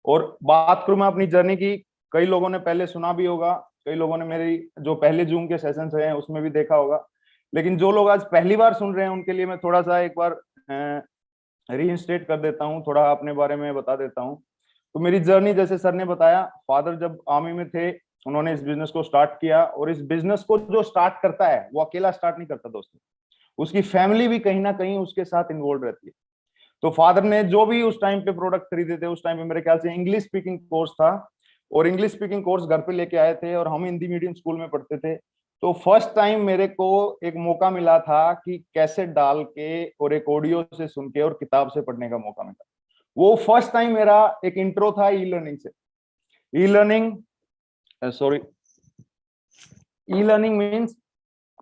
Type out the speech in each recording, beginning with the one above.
और बात करूं मैं अपनी जर्नी की, कई लोगों ने पहले सुना भी होगा, कई लोगों ने मेरी जो पहले जूम के सेशंस हैं उसमें भी देखा होगा, लेकिन जो लोग आज पहली बार सुन रहे हैं उनके लिए मैं थोड़ा सा एक बार रीइंस्टेट कर देता हूँ, थोड़ा अपने बारे में बता देता हूँ। तो मेरी जर्नी, जैसे सर ने बताया, फादर जब आर्मी में थे उन्होंने इस बिजनेस को स्टार्ट किया, और इस बिजनेस को जो स्टार्ट करता है वो अकेला स्टार्ट नहीं करता दोस्तों, उसकी फैमिली भी कहीं ना कहीं उसके साथ इन्वॉल्व रहती है। तो फादर ने जो भी उस टाइम पे प्रोडक्ट खरीदे थे, उस टाइम पे मेरे ख्याल से इंग्लिश स्पीकिंग कोर्स था, और इंग्लिश स्पीकिंग कोर्स घर पे लेके आए थे, और हम हिंदी मीडियम स्कूल में पढ़ते थे। तो फर्स्ट टाइम मेरे को एक मौका मिला था कि कैसेट डाल के और एक ऑडियो से सुन के और किताब से पढ़ने का मौका मिला। वो फर्स्ट टाइम मेरा एक इंट्रो था ई लर्निंग से। E learning sorry e learning means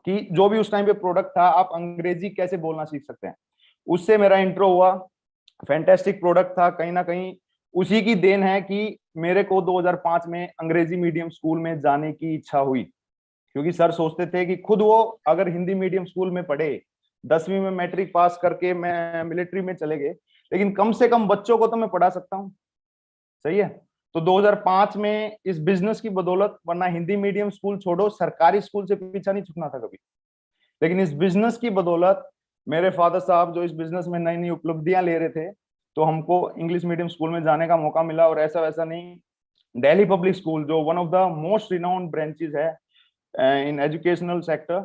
कि जो भी उस टाइम पे प्रोडक्ट था, आप अंग्रेजी कैसे बोलना सीख सकते हैं, उससे मेरा इंट्रो हुआ। फैंटेस्टिक प्रोडक्ट था, कहीं ना कहीं उसी की देन है कि मेरे को 2005 में अंग्रेजी मीडियम स्कूल में जाने की इच्छा हुई, क्योंकि सर सोचते थे कि खुद वो अगर हिंदी मीडियम स्कूल में पढ़े, 10वीं में मैट्रिक पास करके मैं मिलिट्री में चले गए, लेकिन कम से कम बच्चों को तो मैं पढ़ा सकता हूँ। सही है। तो 2005 में इस बिजनेस की बदौलत, वरना हिंदी मीडियम स्कूल छोड़ो, सरकारी स्कूल से पीछा नहीं छूटना था कभी, लेकिन इस बिजनेस की बदौलत मेरे फादर साहब जो इस बिजनेस में नई नई उपलब्धियां ले रहे थे, तो हमको इंग्लिश मीडियम स्कूल में जाने का मौका मिला। और ऐसा वैसा नहीं, दिल्ली पब्लिक स्कूल जो one of the most renowned branches है इन एजुकेशनल सेक्टर,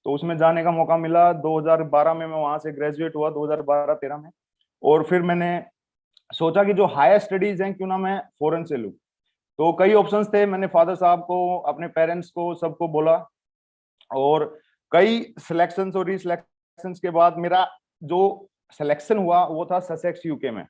तो उसमें जाने का मौका मिला। 2012 में मैं वहां से ग्रेजुएट हुआ, 2012-13 में। और फिर मैंने सोचा कि जो हायर स्टडीज हैं क्यों ना मैं फॉरेन से लूं। तो कई ऑप्शंस थे, मैंने फादर साहब को, अपने पेरेंट्स को, सबको बोला, और कई सिलेक्शंस और रिसिलेक्शंस के बाद मेरा जो सिलेक्शन हुआ वो था ससेक्स यूके में।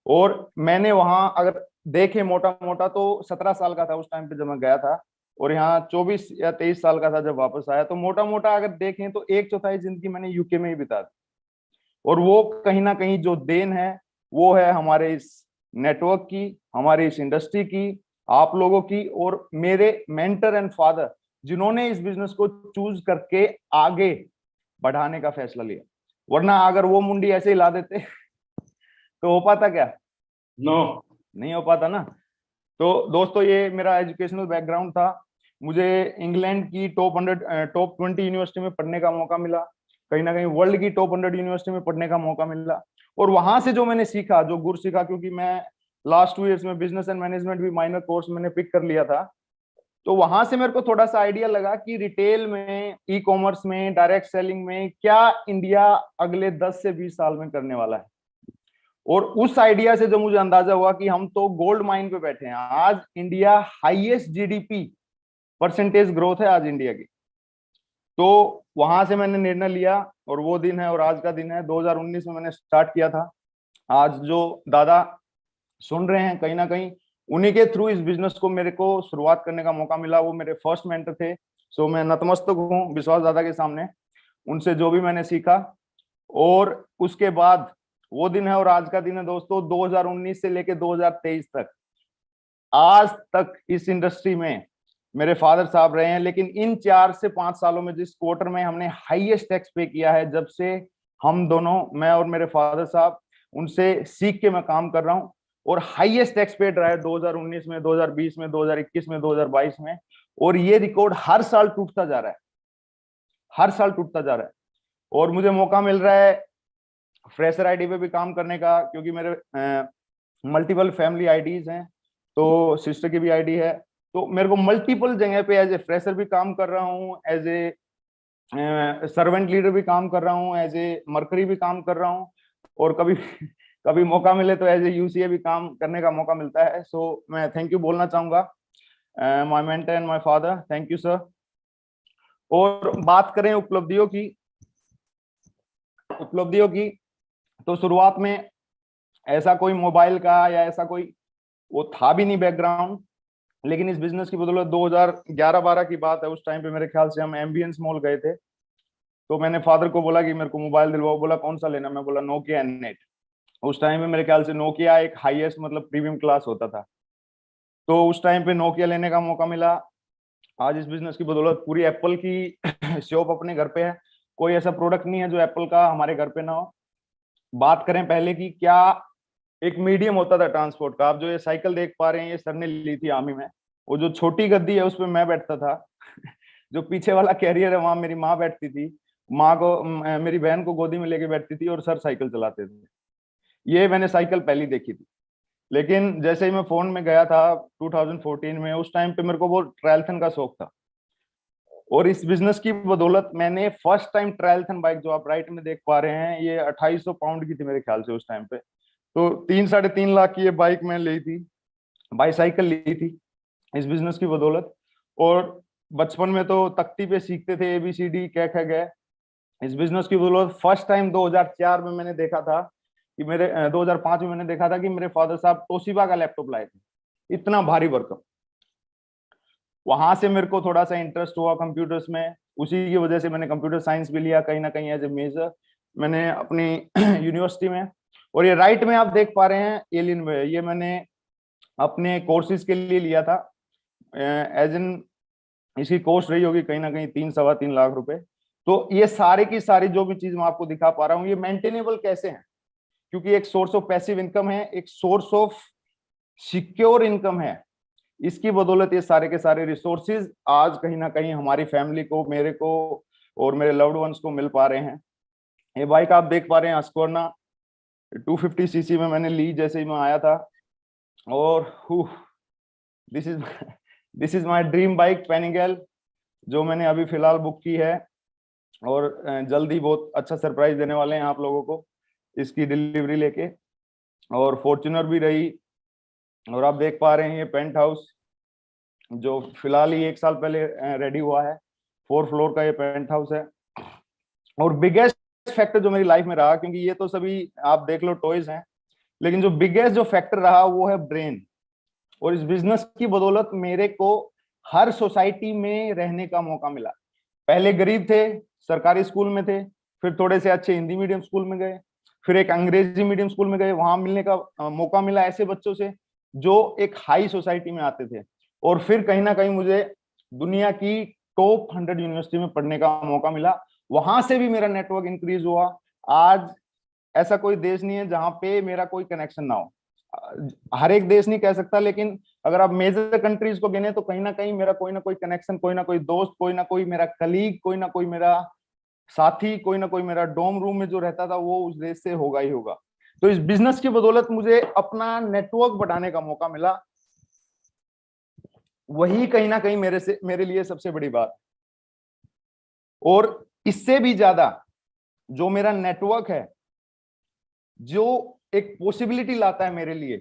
और मैंने वहां अगर देखे मोटा मोटा तो 17 साल का था उस टाइम पे जब मैं गया था, और यहाँ 24 या 23 साल का था जब वापस आया। तो मोटा मोटा अगर देखें तो एक चौथाई जिंदगी मैंने यूके में ही बिता दी। और वो कहीं ना कहीं जो देन है वो है हमारे इस नेटवर्क की, हमारी इस इंडस्ट्री की, आप लोगों की, और मेरे मेंटर एंड फादर जिन्होंने इस बिजनेस को चूज करके आगे बढ़ाने का फैसला लिया। वरना अगर वो मुंडी ऐसे ही ला देते तो हो पाता क्या? नो, नहीं हो पाता ना। तो दोस्तों ये मेरा एजुकेशनल बैकग्राउंड था। मुझे इंग्लैंड की टॉप 20 यूनिवर्सिटी में पढ़ने का मौका मिला, कहीं ना कहीं वर्ल्ड की टॉप 100 यूनिवर्सिटी में पढ़ने का मौका मिला। और वहां से जो मैंने सीखा, जो गुर सीखा, क्योंकि मैं लास्ट 2 इयर्स में बिजनेस एंड मैनेजमेंट भी माइनर कोर्स मैंने पिक कर लिया था, तो वहां से मेरे को थोड़ा सा आइडिया लगा कि रिटेल में, ई कॉमर्स में, डायरेक्ट सेलिंग में क्या इंडिया अगले 10 से 20 साल में करने वाला है। और उस आइडिया से जो मुझे अंदाजा हुआ कि हम तो गोल्ड माइन पे बैठे हैं। आज India highest GDP percentage growth है आज इंडिया की। तो वहां से मैंने निर्णय लिया, और वो दिन है और आज का दिन है, 2019 में मैंने स्टार्ट किया था। आज जो दादा सुन रहे हैं, कहीं ना कहीं उन्हीं के थ्रू इस बिजनेस को मेरे को शुरुआत करने का मौका मिला। वो मेरे फर्स्ट मेंटर थे। सो मैं नतमस्तक हूँ विश्वास दादा के सामने, उनसे जो भी मैंने सीखा। और उसके बाद वो दिन है और आज का दिन है दोस्तों, 2019 से लेके 2023 तक, आज तक इस इंडस्ट्री में मेरे फादर साहब रहे हैं। लेकिन इन 4 से 5 सालों में जिस क्वार्टर में हमने हाईएस्ट टैक्स पे किया है, जब से हम दोनों, मैं और मेरे फादर साहब, उनसे सीख के मैं काम कर रहा हूँ, और हाईएस्ट टैक्स पेड रहा है 2019 में, 2020 में, 2021 में, 2022 में। और ये रिकॉर्ड हर साल टूटता जा रहा है, हर साल टूटता जा रहा है। और मुझे मौका मिल रहा है फ्रेशर आईडी पे भी काम करने का, क्योंकि मेरे मल्टीपल फैमिली आईडीज हैं, तो सिस्टर की भी आईडी है। तो मेरे को मल्टीपल जगह पे एज ए फ्रेशर भी काम कर रहा हूँ, एज ए सर्वेंट लीडर भी काम कर रहा हूँ, एज ए मरकरी भी काम कर रहा हूँ, और कभी कभी मौका मिले तो एज ए यूसीए भी काम करने का मौका मिलता है। सो मैं थैंक यू बोलना चाहूंगा my mentor and my father, thank you sir. और बात करें उपलब्धियों की, तो शुरुआत में ऐसा कोई मोबाइल का या ऐसा कोई वो था भी नहीं बैकग्राउंड। लेकिन इस बिजनेस की बदौलत 2011-12 की बात है, उस टाइम पे मेरे ख्याल से हम एम्बियंस मॉल गए थे। तो मैंने फादर को बोला कि मेरे को मोबाइल दिलवाओ। बोला कौन सा लेना? मैं बोला नोकिया N8। उस टाइम में मेरे ख्याल से नोकिया एक हाईएस्ट मतलब प्रीमियम क्लास होता था। तो उस टाइम पे नोकिया लेने का मौका मिला। आज इस बिजनेस की बदौलत पूरी एप्पल की शॉप अपने घर पे है। कोई ऐसा प्रोडक्ट नहीं है जो एप्पल का हमारे घर पे ना हो। बात करें पहले की, क्या एक मीडियम होता था ट्रांसपोर्ट का। आप जो ये साइकिल देख पा रहे हैं, ये सर ने ली थी आर्मी में। वो जो छोटी गद्दी है उस पे मैं बैठता था। जो पीछे वाला कैरियर है वहां मेरी माँ बैठती थी। माँ को मेरी बहन को गोदी में लेके बैठती थी और सर साइकिल चलाते थे। ये मैंने साइकिल पहली देखी थी। लेकिन जैसे ही मैं फोन में गया था 2014 में, उस टाइम पे मेरे को वो ट्रायलथन का शौक था। और इस बिजनेस की बदौलत मैंने फर्स्ट टाइम ट्रायलथन बाइक, जो आप राइट में देख पा रहे हैं, ये 2800 पाउंड की थी मेरे ख्याल से उस टाइम पे। तो 3-3.5 लाख की ये बाइक मैं ली थी, बाईसाइकिल ली थी इस बिजनेस की बदौलत। और बचपन में तो तख्ती पे सीखते थे ABCD कै ख गए। इस बिजनेस की बदौलत फर्स्ट टाइम 2004 में मैंने देखा था कि 2005 में मैंने देखा था कि मेरे फादर साहब तोशिबा का लैपटॉप लाए थे, इतना भारी भरकम। वहां से मेरे को थोड़ा सा इंटरेस्ट हुआ कंप्यूटर्स में। उसी की वजह से मैंने कंप्यूटर साइंस भी लिया कहीं ना कहीं एज ए मेजर मैंने अपनी यूनिवर्सिटी में। और ये राइट में आप देख पा रहे हैं एलियन वे, ये मैंने अपने कोर्सेज के लिए लिया था। एज इन इसकी कॉस्ट रही होगी कहीं ना कहीं 3-3.25 लाख रुपए। तो ये सारी की सारी जो भी चीज मैं आपको दिखा पा रहा हूँ, ये मेंटेनेबल कैसे है, क्योंकि एक सोर्स ऑफ पैसिव इनकम है, एक सोर्स ऑफ सिक्योर इनकम है। इसकी बदौलत ये सारे के सारे रिसोर्सेज आज कहीं ना कहीं हमारी फैमिली को, मेरे को और मेरे लव्ड वंस को मिल पा रहे हैं। ये बाइक आप देख पा रहे हैं अस्कोर्ना 250cc में मैंने ली जैसे ही मैं आया था। और this is this is my dream bike Panigale, जो मैंने अभी फिलहाल बुक की है। और जल्दी बहुत अच्छा सरप्राइज देने वाले हैं आप लोगों को इसकी डिलीवरी लेके। और फॉर्च्यूनर भी रही। और आप देख पा रहे हैं ये पेंट हाउस, जो फिलहाल ही 1 साल पहले रेडी हुआ है। 4 फ्लोर का ये पेंट हाउस है। और बिगेस्ट फैक्टर जो मेरी लाइफ में रहा, क्योंकि ये तो सभी आप देख लो टॉयज हैं, लेकिन जो बिगेस्ट जो फैक्टर रहा वो है ब्रेन। और इस बिजनेस की बदौलत मेरे को हर सोसाइटी में रहने का मौका मिला। पहले गरीब थे, सरकारी स्कूल में थे, फिर थोड़े से अच्छे हिंदी मीडियम स्कूल में गए, फिर एक अंग्रेजी मीडियम स्कूल में गए, वहां मिलने का मौका मिला ऐसे बच्चों से जो एक हाई सोसाइटी में आते थे। और फिर कहीं ना कहीं मुझे दुनिया की टॉप 100 यूनिवर्सिटी में पढ़ने का मौका मिला। वहां से भी मेरा नेटवर्क इंक्रीज हुआ। आज ऐसा कोई देश नहीं है जहां पे मेरा कोई कनेक्शन ना हो। हर एक देश नहीं कह सकता, लेकिन अगर आप मेजर कंट्रीज को गिने तो कहीं ना कहीं मेरा कोई ना कोई कनेक्शन, कोई ना कोई दोस्त, कोई ना कोई मेरा कलीग, कोई ना कोई मेरा साथी, कोई ना कोई मेरा डोम रूम में जो रहता था वो उस देश से होगा ही होगा। तो इस बिजनेस की बदौलत मुझे अपना नेटवर्क बढ़ाने का मौका मिला। वही कहीं ना कहीं मेरे लिए सबसे बड़ी बात। और इससे भी ज्यादा जो मेरा नेटवर्क है, जो एक पॉसिबिलिटी लाता है मेरे लिए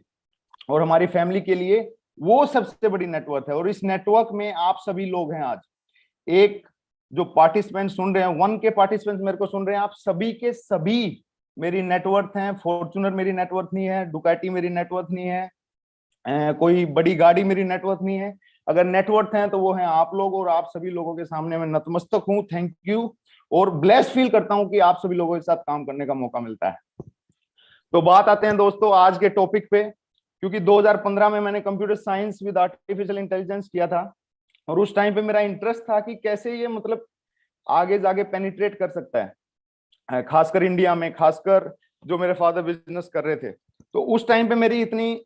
और हमारी फैमिली के लिए, वो सबसे बड़ी नेटवर्क है। और इस नेटवर्क में आप सभी लोग हैं। आज एक जो पार्टिसिपेंट सुन रहे हैं, 1 के पार्टिसिपेंट मेरे को सुन रहे हैं, आप सभी के सभी मेरी नेटवर्थ हैं। फॉर्च्यूनर मेरी नेटवर्थ नहीं है, डुकाटी मेरी नेटवर्थ नहीं है, कोई बड़ी गाड़ी मेरी नेटवर्थ नहीं है। अगर नेटवर्थ हैं तो वो हैं आप लोग। और आप सभी लोगों के सामने मैं नतमस्तक हूं, थैंक यू। और ब्लेस्ड फील करता हूं कि आप सभी लोगों के साथ काम करने का मौका मिलता है। तो बात आते हैं दोस्तों आज के टॉपिक पे। क्योंकि 2015 में मैंने computer science with artificial intelligence किया था, और उस टाइम पे मेरा इंटरेस्ट था कि कैसे ये मतलब आगे जाके पेनिट्रेट कर सकता है, खासकर इंडिया में, खासकर जो मेरे फादर बिजनेस कर रहे थे। तो उस टाइम पे मेरी इतनी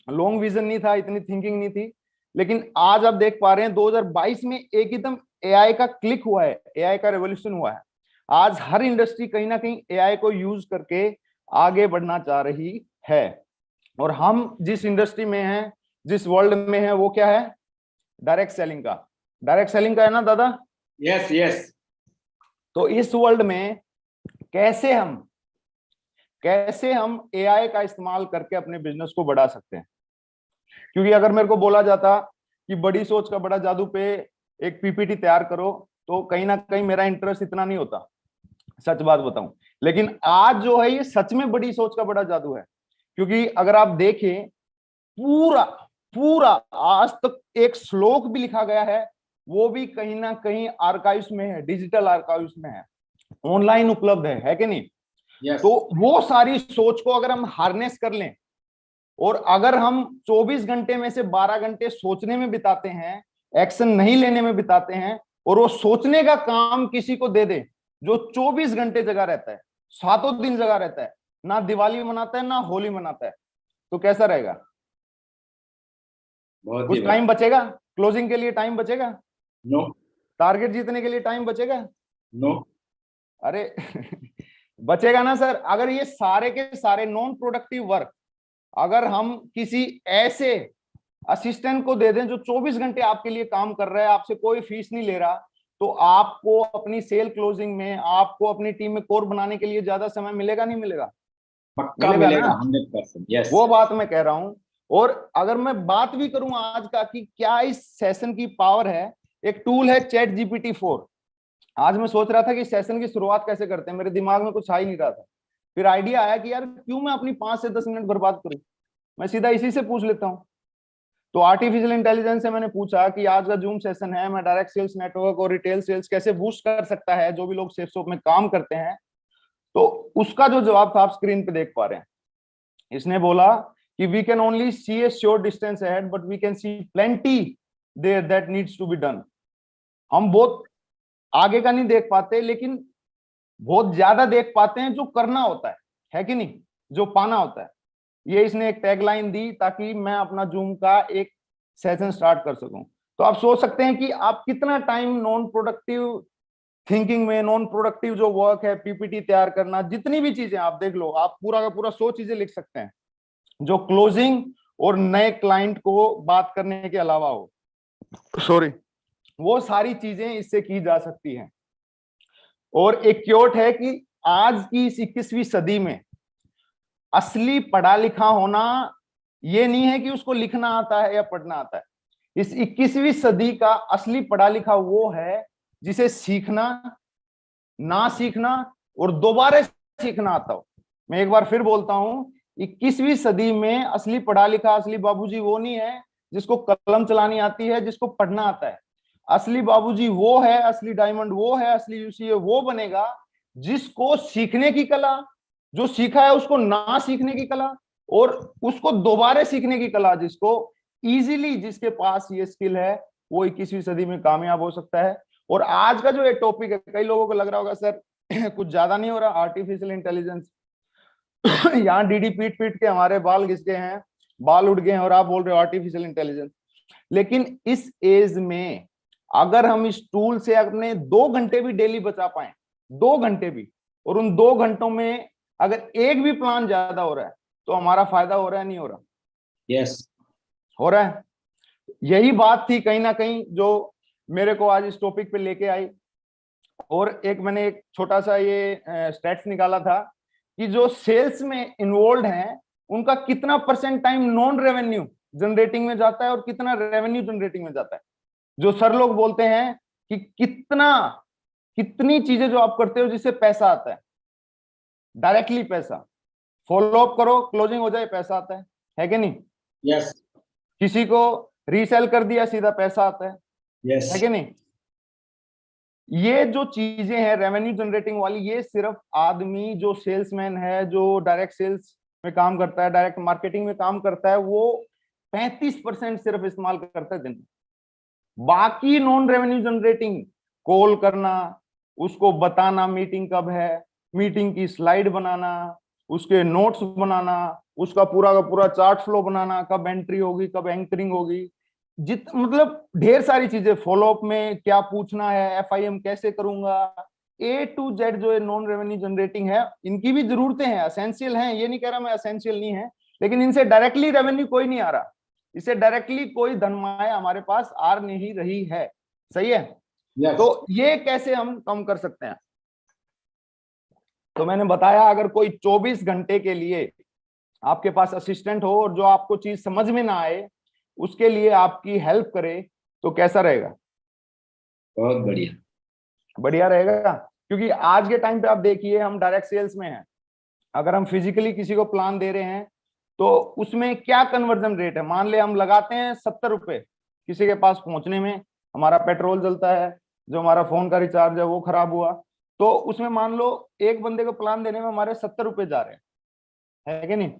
लॉन्ग विजन नहीं था, इतनी थिंकिंग नहीं थी। लेकिन आज आप देख पा रहे हैं 2022 में एकदम एआई का क्लिक हुआ है, एआई का रेवोल्यूशन हुआ है। आज हर इंडस्ट्री कहीं ना कहीं एआई को यूज करके आगे बढ़ना चाह रही है। और हम जिस इंडस्ट्री में हैं, जिस वर्ल्ड में है, वो क्या है? डायरेक्ट सेलिंग का। डायरेक्ट सेलिंग का है ना दादा? Yes yes. तो इस वर्ल्ड में कैसे हम एआई का इस्तेमाल करके अपने बिजनेस को बढ़ा सकते हैं। क्योंकि अगर मेरे को बोला जाता कि बड़ी सोच का बड़ा जादू पे एक पीपीटी तैयार करो, तो कहीं ना कहीं मेरा इंटरेस्ट इतना नहीं होता, सच बात बताऊं। लेकिन आज जो है ये सच में बड़ी सोच का बड़ा जादू है। क्योंकि अगर आप देखें, पूरा पूरा आज तक एक श्लोक भी लिखा गया है, वो भी कहीं ना कहीं आर्काइव्स में है, डिजिटल आर्काइव्स में है, ऑनलाइन उपलब्ध है कि नहीं? yes. तो वो सारी सोच को अगर हम हार्नेस कर लें, और अगर हम 24 घंटे में से 12 घंटे सोचने में बिताते हैं, एक्शन नहीं लेने में बिताते हैं, और वो सोचने का काम किसी को दे दे जो 24 घंटे जगा रहता है, सातों दिन जगा रहता है, ना दिवाली मनाता है, ना होली मनाता है। तो कैसा रहेगा? बहुत ही कुछ टाइम बचेगा क्लोजिंग के लिए? टाइम बचेगा? नो टारगेट जीतने के लिए टाइम बचेगा? नो अरे बचेगा ना सर। अगर ये सारे के सारे नॉन प्रोडक्टिव वर्क अगर हम किसी ऐसे असिस्टेंट को दे दें जो 24 घंटे आपके लिए काम कर रहा है, आपसे कोई फीस नहीं ले रहा, तो आपको अपनी सेल क्लोजिंग में, आपको अपनी टीम में कोर बनाने के लिए ज्यादा समय मिलेगा नहीं मिलेगा? पक्का मिलेगा मिलेगा, ना? 100%। यस, वो बात मैं कह रहा हूं। और अगर मैं बात भी करूं आज का कि क्या इस सेशन की पावर है, एक टूल है चैट GPT-4। आज मैं सोच रहा था कि सेशन की शुरुआत कैसे करते हैं, मेरे दिमाग में कुछ आ ही नहीं रहा था। फिर आइडिया आया कि यार क्यों मैं अपनी 5 से 10 मिनट बर्बाद करूं, मैं सीधा इसी से पूछ लेता हूं। तो आर्टिफिशियल इंटेलिजेंस से मैंने पूछा कि आज का जूम सेशन है, मैं डायरेक्ट सेल्स नेटवर्क और रिटेल सेल्स कैसे बूस्ट कर सकता है जो भी लोग सेल्स शॉप में काम करते हैं। तो उसका जो जवाब था आप स्क्रीन पे देख पा रहे हैं। इसने बोला कि we can only see a sure distance ahead but we can see plenty there that needs to be done. हम बहुत आगे का नहीं देख पाते, लेकिन बहुत ज्यादा देख पाते हैं जो करना होता है कि नहीं, जो पाना होता है। ये इसने एक टैगलाइन दी ताकि मैं अपना जूम का एक सेशन स्टार्ट कर सकूं। तो आप सोच सकते हैं कि आप कितना टाइम नॉन प्रोडक्टिव थिंकिंग में, नॉन प्रोडक्टिव जो वर्क है, पीपीटी तैयार करना, जितनी भी चीजें आप देख लो, आप पूरा का पूरा 100 चीजें लिख सकते हैं जो क्लोजिंग और नए क्लाइंट को बात करने के अलावा हो, सॉरी, वो सारी चीजें इससे की जा सकती हैं। और एक क्योट है कि आज की इस 21वीं सदी में असली पढ़ा लिखा होना ये नहीं है कि उसको लिखना आता है या पढ़ना आता है। इस 21वीं सदी का असली पढ़ा लिखा वो है जिसे सीखना, ना सीखना और दोबारा सीखना आता हो। मैं एक बार फिर बोलता हूं, 21वीं सदी में असली पढ़ा लिखा, असली बाबूजी वो नहीं है जिसको कलम चलानी आती है, जिसको पढ़ना आता है। असली बाबूजी वो है, असली डायमंड वो है, असली यूसी वो बनेगा जिसको सीखने की कला, जो सीखा है उसको ना सीखने की कला और उसको दोबारा सीखने की कला, जिसको इजीली, जिसके पास ये स्किल है, वो 21वीं सदी में कामयाब हो सकता है। और आज का जो ये टॉपिक है, कई लोगों को लग रहा होगा सर कुछ ज्यादा नहीं हो रहा, आर्टिफिशियल इंटेलिजेंस यहाँ डीडी पीट पीट के हमारे बाल घिस गए हैं, बाल उड़ गए हैं, और आप बोल रहे हो आर्टिफिशियल इंटेलिजेंस। लेकिन इस एज में अगर हम इस टूल से अपने 2 घंटे भी डेली बचा पाए, 2 घंटे भी, और उन 2 घंटों में अगर एक भी प्लान ज्यादा हो रहा है तो हमारा फायदा हो रहा है, नहीं हो रहा? यस, हो रहा है। यही बात थी कहीं ना कहीं जो मेरे को आज इस टॉपिक पे लेके आई। और एक मैंने एक छोटा सा ये स्टैट्स निकाला था कि जो सेल्स में इन्वॉल्व हैं उनका कितना % टाइम नॉन रेवेन्यू जनरेटिंग में जाता है और कितना रेवेन्यू जनरेटिंग में जाता है। जो सर लोग बोलते हैं कि कितनी चीजें जो आप करते हो जिससे पैसा आता है, डायरेक्टली पैसा, फॉलो अप करो, क्लोजिंग हो जाए, पैसा आता है कि नहीं? यस, किसी को रीसेल कर दिया, सीधा पैसा आता यस, है कि नहीं? ये जो चीजें हैं रेवेन्यू जनरेटिंग वाली, ये सिर्फ आदमी जो सेल्समैन है, जो डायरेक्ट सेल्स में काम करता है, डायरेक्ट मार्केटिंग में काम करता है, वो 35% सिर्फ इस्तेमाल करता है दिन में। बाकी नॉन रेवेन्यू जनरेटिंग, कॉल करना, उसको बताना मीटिंग कब है, मीटिंग की स्लाइड बनाना, उसके नोट्स बनाना, उसका पूरा का पूरा चार्ट फ्लो बनाना, कब एंट्री होगी, कब एंकरिंग होगी, मतलब ढेर सारी चीजें, फॉलोअप में क्या पूछना है, एफआईएम कैसे करूंगा, A to Z जो नॉन रेवेन्यू जनरेटिंग है, इनकी भी जरूरतें हैं, असेंशियल हैं, ये नहीं कह रहा मैं असेंशियल नहीं है, लेकिन इनसे डायरेक्टली रेवेन्यू कोई नहीं आ रहा, इससे डायरेक्टली कोई धनमाया हमारे पास आ नहीं रही है। सही है? यस। तो ये कैसे हम कम कर सकते हैं? तो मैंने बताया, अगर कोई 24 घंटे के लिए आपके पास असिस्टेंट हो और जो आपको चीज समझ में ना आए उसके लिए आपकी हेल्प करे, तो कैसा रहेगा? बहुत बढ़िया। बढ़िया रहेगा। क्योंकि आज के टाइम पे आप देखिए, हम डायरेक्ट सेल्स में हैं, अगर हम फिजिकली किसी को प्लान दे रहे हैं तो उसमें क्या कन्वर्जन रेट है? मान ले हम लगाते हैं 70 रुपए किसी के पास पहुंचने में, हमारा पेट्रोल जलता है, जो हमारा फोन का रिचार्ज है वो खराब हुआ, तो उसमें मान लो एक बंदे को प्लान देने में हमारे 70 रुपए जा रहे हैं, है कि नहीं?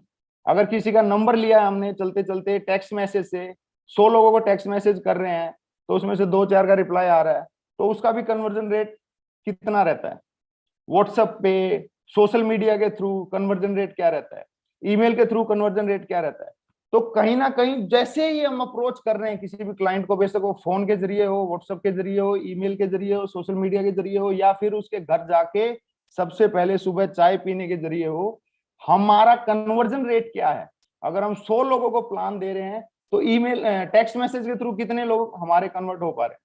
अगर किसी का नंबर लिया है हमने चलते चलते टेक्स्ट मैसेज से, 100 लोगों को टेक्स्ट मैसेज कर रहे हैं, तो उसमें से 2-4 का रिप्लाई आ रहा है, तो उसका भी कन्वर्जन रेट कितना रहता है? व्हाट्सएप पे सोशल मीडिया के थ्रू कन्वर्जन रेट क्या रहता है, ईमेल के थ्रू कन्वर्जन रेट क्या रहता है। तो कहीं ना कहीं जैसे ही हम अप्रोच कर रहे हैं किसी भी क्लाइंट को, बेशक वो फोन के जरिए हो, व्हाट्सएप के जरिए हो, ईमेल के जरिए हो, सोशल मीडिया के जरिए हो, या फिर उसके घर जाके सबसे पहले सुबह चाय पीने के जरिए हो, हमारा कन्वर्जन रेट क्या है। अगर हम 100 लोगों को प्लान दे रहे हैं तो ईमेल टेक्स्ट मैसेज के थ्रू कितने लोग हमारे कन्वर्ट हो पा रहे हैं,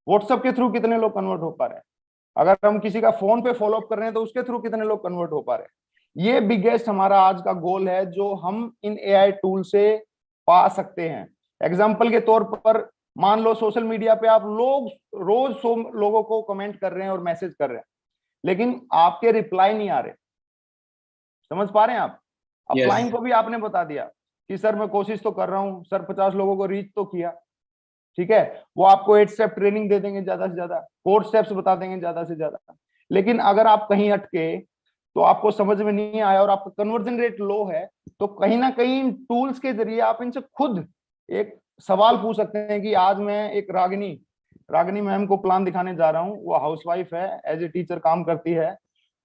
व्हाट्सएप के थ्रू कितने लोग कन्वर्ट हो पा रहे हैं, अगर हम किसी का फोन पे फॉलोअप कर रहे हैं तो उसके थ्रू कितने लोग कन्वर्ट हो पा रहे हैं। ये बिगेस्ट हमारा आज का गोल है जो हम इन एआई टूल से पा सकते हैं। एग्जाम्पल के तौर पर मान लो सोशल मीडिया पे आप लोग रोज 100 लोगों को कमेंट कर रहे हैं और मैसेज कर रहे हैं, लेकिन आपके रिप्लाई नहीं आ रहे। समझ पा रहे हैं आप? अब Yes. क्लाइंट को भी आपने बता दिया कि सर मैं कोशिश तो कर रहा हूं, सर 50 लोगों को रीच तो किया, ठीक है, वो आपको 8 स्टेप ट्रेनिंग दे देंगे ज्यादा से ज्यादा, 4 स्टेप्स बता देंगे ज्यादा से ज्यादा। लेकिन अगर आप कहीं अटके तो आपको समझ में नहीं आया और आपका कन्वर्जन रेट लो है, तो कहीं ना कहीं इन टूल्स के जरिए आप इनसे खुद एक सवाल पूछ सकते हैं कि आज मैं एक रागिनी मैम को प्लान दिखाने जा रहा हूँ, वो हाउसवाइफ है, एज ए टीचर काम करती है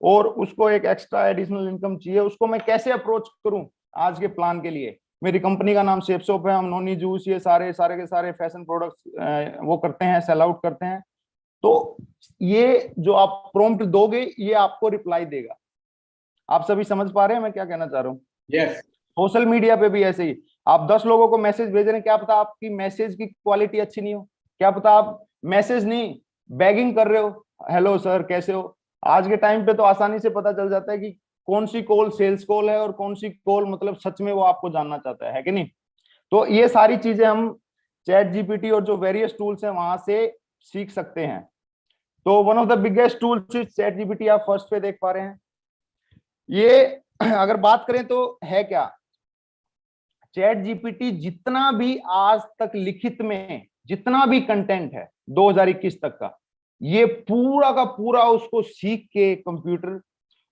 और उसको एक एक्स्ट्रा एडिशनल इनकम चाहिए, उसको मैं कैसे अप्रोच करूं आज के प्लान के लिए। मेरी कंपनी का नाम शेप शॉप है, हम नोनी जूस ये सारे सारे के सारे फैशन प्रोडक्ट्स वो करते हैं, सेल आउट करते हैं। तो ये जो आप प्रॉम्प्ट दोगे ये आपको रिप्लाई देगा। आप सभी समझ पा रहे हैं मैं क्या कहना चाह रहा हूँ? Yes. सोशल मीडिया पे भी ऐसे ही, आप 10 लोगों को मैसेज भेज रहे हैं, क्या पता आपकी मैसेज की क्वालिटी अच्छी नहीं हो, क्या पता आप मैसेज नहीं बैगिंग कर रहे हो, हेलो सर कैसे हो। आज के टाइम पे तो आसानी से पता चल जाता है कि कौन सी कॉल सेल्स कॉल है और कौन सी कॉल मतलब सच में वो आपको जानना चाहता है कि नहीं। तो ये सारी चीजें हम चैट जीपीटी और जो वेरियस टूल्स हैं वहां से सीख सकते हैं। तो one of the biggest tools is chat GPT, आप फर्स्ट पे देख पा रहे हैं। ये अगर बात करें तो है क्या, चैट जीपीटी जितना भी आज तक लिखित में जितना भी कंटेंट है 2021 तक का, ये पूरा का पूरा उसको सीख के कंप्यूटर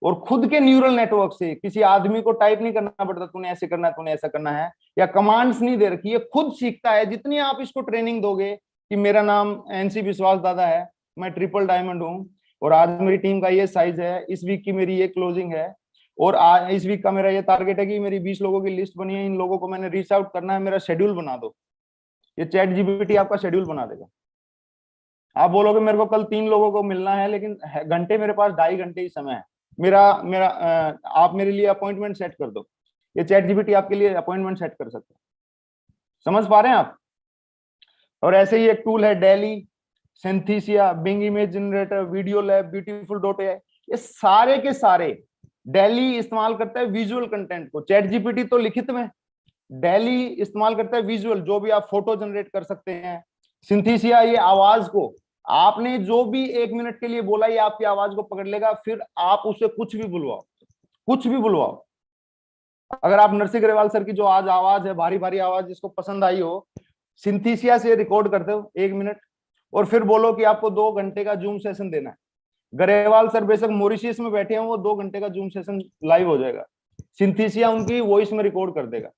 और खुद के न्यूरल नेटवर्क से, किसी आदमी को टाइप नहीं करना पड़ता तूने ऐसे करना है तूने ऐसा करना है, या कमांड्स नहीं दे रखी है, खुद सीखता है। जितनी आप इसको ट्रेनिंग दोगे कि मेरा नाम एनसी विश्वास दादा है, मैं ट्रिपल डायमंड हूं और आज मेरी टीम का ये साइज है, इस वीक की मेरी ये क्लोजिंग है और आज इस वीक का मेरा ये टारगेट है कि मेरी 20 लोगों की लिस्ट बनी है, इन लोगों को मैंने रीच आउट करना है, मेरा शेड्यूल बना दो। ये चैट जीपीटी आपका शेड्यूल बना देगा। आप बोलोगे मेरे को कल 3 लोगों को मिलना है लेकिन घंटे मेरे पास 2.5 घंटे ही समय है, मेरा मेरा आप मेरे लिए अपॉइंटमेंट सेट कर दो। ये चैट जीपीटी आपके लिए अपॉइंटमेंट सेट कर सकता है। समझ पा रहे हैं आप? और ऐसे ही एक टूल है DALL E, Synthesia, Bing image generator, video lab, beautiful dot AI, ये सारे के सारे डेली इस्तेमाल करता है विजुअल कंटेंट को। चैट जीपीटी तो लिखित में, डेली इस्तेमाल करता है विजुअल, जो भी आप फोटो जनरेट कर सकते हैं। सिंथेसिया ये आवाज को, आपने जो भी 1 मिनट के लिए बोला ये आपकी आवाज को पकड़ लेगा, फिर आप उसे कुछ भी बुलवाओ, कुछ भी बुलवाओ। अगर आप नरसिंह ग्रेवाल सर की जो आज आवाज है, भारी भारी आवाज, जिसको पसंद आई हो, सिंथेसिया से रिकॉर्ड करते हो 1 मिनट और फिर बोलो कि आपको 2 घंटे का जूम सेशन देना है। ग्रेवाल सर बेशक मॉरिशस में बैठे हैं, वो 2 घंटे का जूम सेशन लाइव हो जाएगा, सिंथेसिया उनकी वॉइस में रिकॉर्ड कर देगा।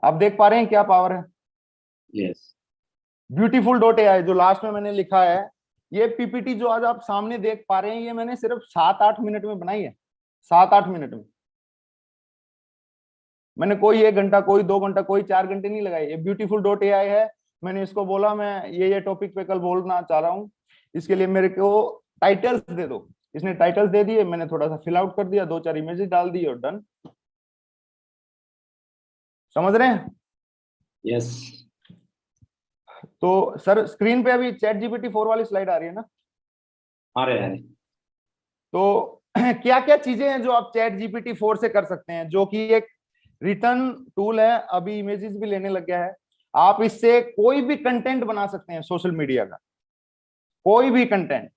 आप देख पा रहे हैं क्या पावर है? Yes. ब्यूटीफुल डॉट एआई जो लास्ट में मैंने लिखा है, ये पीपीटी जो आज आप सामने देख पा रहे हैं, ये मैंने सिर्फ 7-8 मिनट में बनाई है। 7-8 मिनट में, मैंने कोई 1 घंटा, कोई 2 घंटा, कोई 4 घंटे नहीं लगाए। ये ब्यूटीफुल डॉट एआई है, मैंने इसको बोला मैं ये टॉपिक पे कल बोलना चाह रहा हूँ, इसके लिए मेरे को टाइटल्स दे दो। इसने टाइटल्स दे दिए, मैंने थोड़ा सा फिल आउट कर दिया, 2-4 इमेजेस डाल दी और डन। समझ रहे हैं? Yes. तो सर स्क्रीन पे अभी चैट जीपीटी 4 वाली स्लाइड आ रही है ना? आ रहे हैं। तो क्या क्या चीजें हैं जो आप चैट जीपीटी 4 से कर सकते हैं, जो कि एक रिटर्न टूल है, अभी इमेजेस भी लेने लग गया है। आप इससे कोई भी कंटेंट बना सकते हैं सोशल मीडिया का, कोई भी कंटेंट।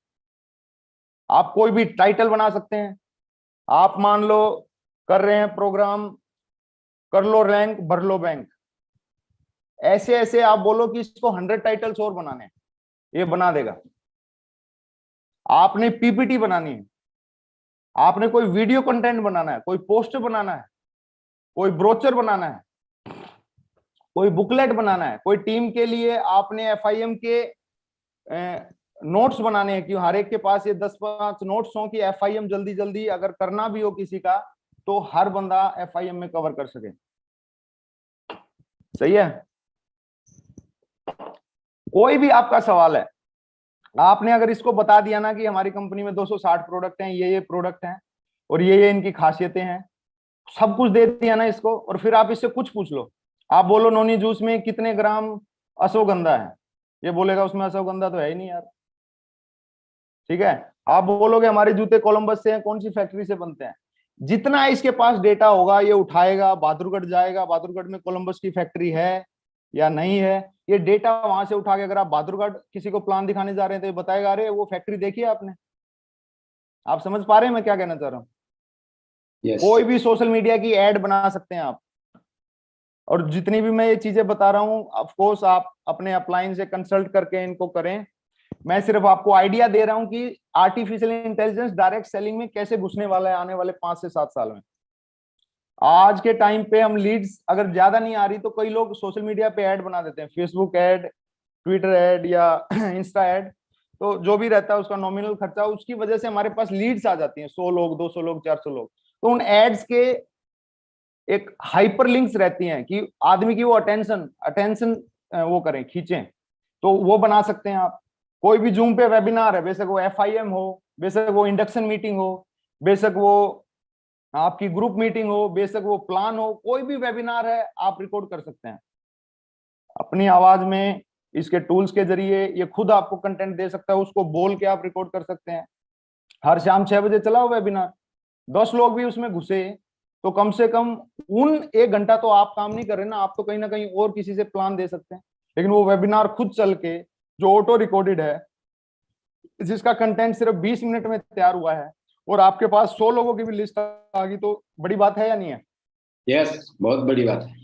आप कोई भी टाइटल बना सकते हैं। आप मान लो कर रहे हैं प्रोग्राम, कर लो रैंक भर लो बैंक, ऐसे ऐसे आप बोलो कि इसको 100 टाइटल्स और बनाने हैं, ये बना देगा। आपने पीपीटी बनानी है, आपने कोई वीडियो कंटेंट बनाना है, कोई पोस्टर बनाना है, कोई ब्रोचर बनाना है, कोई बुकलेट बनाना है, कोई टीम के लिए आपने एफआईएम के नोट्स बनाने हैं कि हर एक के पास ये 10-5 नोट्स हों कि FIM जल्दी जल्दी अगर करना भी हो किसी का तो हर बंदा FIM में कवर कर सके। सही है। कोई भी आपका सवाल है, आपने अगर इसको बता दिया ना कि हमारी कंपनी में 260 प्रोडक्ट हैं, ये प्रोडक्ट हैं और ये इनकी खासियतें हैं, सब कुछ दे दिया ना इसको, और फिर आप इससे कुछ पूछ लो, आप बोलो नोनी जूस में कितने ग्राम अश्वगंधा है, ये बोलेगा उसमें अश्वगंधा तो है ही नहीं यार। ठीक है। आप बोलोगे हमारे जूते कोलंबस से हैं, कौन सी फैक्ट्री से बनते हैं, जितना इसके पास डेटा होगा ये उठाएगा, बहादुरगढ़ जाएगा, बहादुरगढ़ में कोलंबस की फैक्ट्री है या नहीं है, ये डेटा वहां से उठा के अगर आप बहादुरगढ़ किसी को प्लान दिखाने जा रहे हैं तो ये बताएगा अरे वो फैक्ट्री देखी है आपने। आप समझ पा रहे हैं मैं क्या कहना चाह रहा हूँ। Yes. कोई भी सोशल मीडिया की एड बना सकते हैं आप, और जितनी भी मैं ये चीजें बता रहा हूँ ऑफ कोर्स आप अपने अपलाइन से कंसल्ट करके इनको करें। मैं सिर्फ आपको आइडिया दे रहा हूं कि आर्टिफिशियल इंटेलिजेंस डायरेक्ट सेलिंग में कैसे घुसने वाला है आने वाले 5 से 7 साल में। आज के टाइम पे हम लीड्स अगर ज्यादा नहीं आ रही तो कई लोग सोशल मीडिया पे ऐड बना देते हैं, फेसबुक ऐड, ट्विटर ऐड या इंस्टा ऐड, तो जो भी रहता है उसका नॉमिनल खर्चा, उसकी वजह से हमारे पास लीड्स आ जाती हैं 100 लोग, 200 लोग, 400 लोग। तो उन एड्स के एक हाइपर लिंक्स रहती हैं कि आदमी की वो अटेंशन अटेंशन वो करें, खींचें, तो वो बना सकते हैं आप। कोई भी जूम पे वेबिनार है, बेशक वो FIM हो, बेशक वो इंडक्शन मीटिंग हो, बेशक वो आपकी ग्रुप मीटिंग हो, बेशक वो प्लान हो, कोई भी वेबिनार है आप रिकॉर्ड कर सकते हैं अपनी आवाज में। इसके टूल्स के जरिए ये खुद आपको कंटेंट दे सकता है, उसको बोल के आप रिकॉर्ड कर सकते हैं। हर शाम 6 बजे चला हो वेबिनार, 10 लोग भी उसमें घुसे तो कम से कम उन 1 घंटा तो आप काम नहीं कर रहे ना, आप तो कहीं ना कहीं और किसी से प्लान दे सकते हैं। लेकिन वो वेबिनार खुद चल के जो ऑटो रिकॉर्डेड है, जिसका कंटेंट सिर्फ 20 मिनट में तैयार हुआ है, और आपके पास 100 लोगों की भी लिस्ट आ गई, तो बड़ी बात है या नहीं है? Yes, बहुत बड़ी बात है।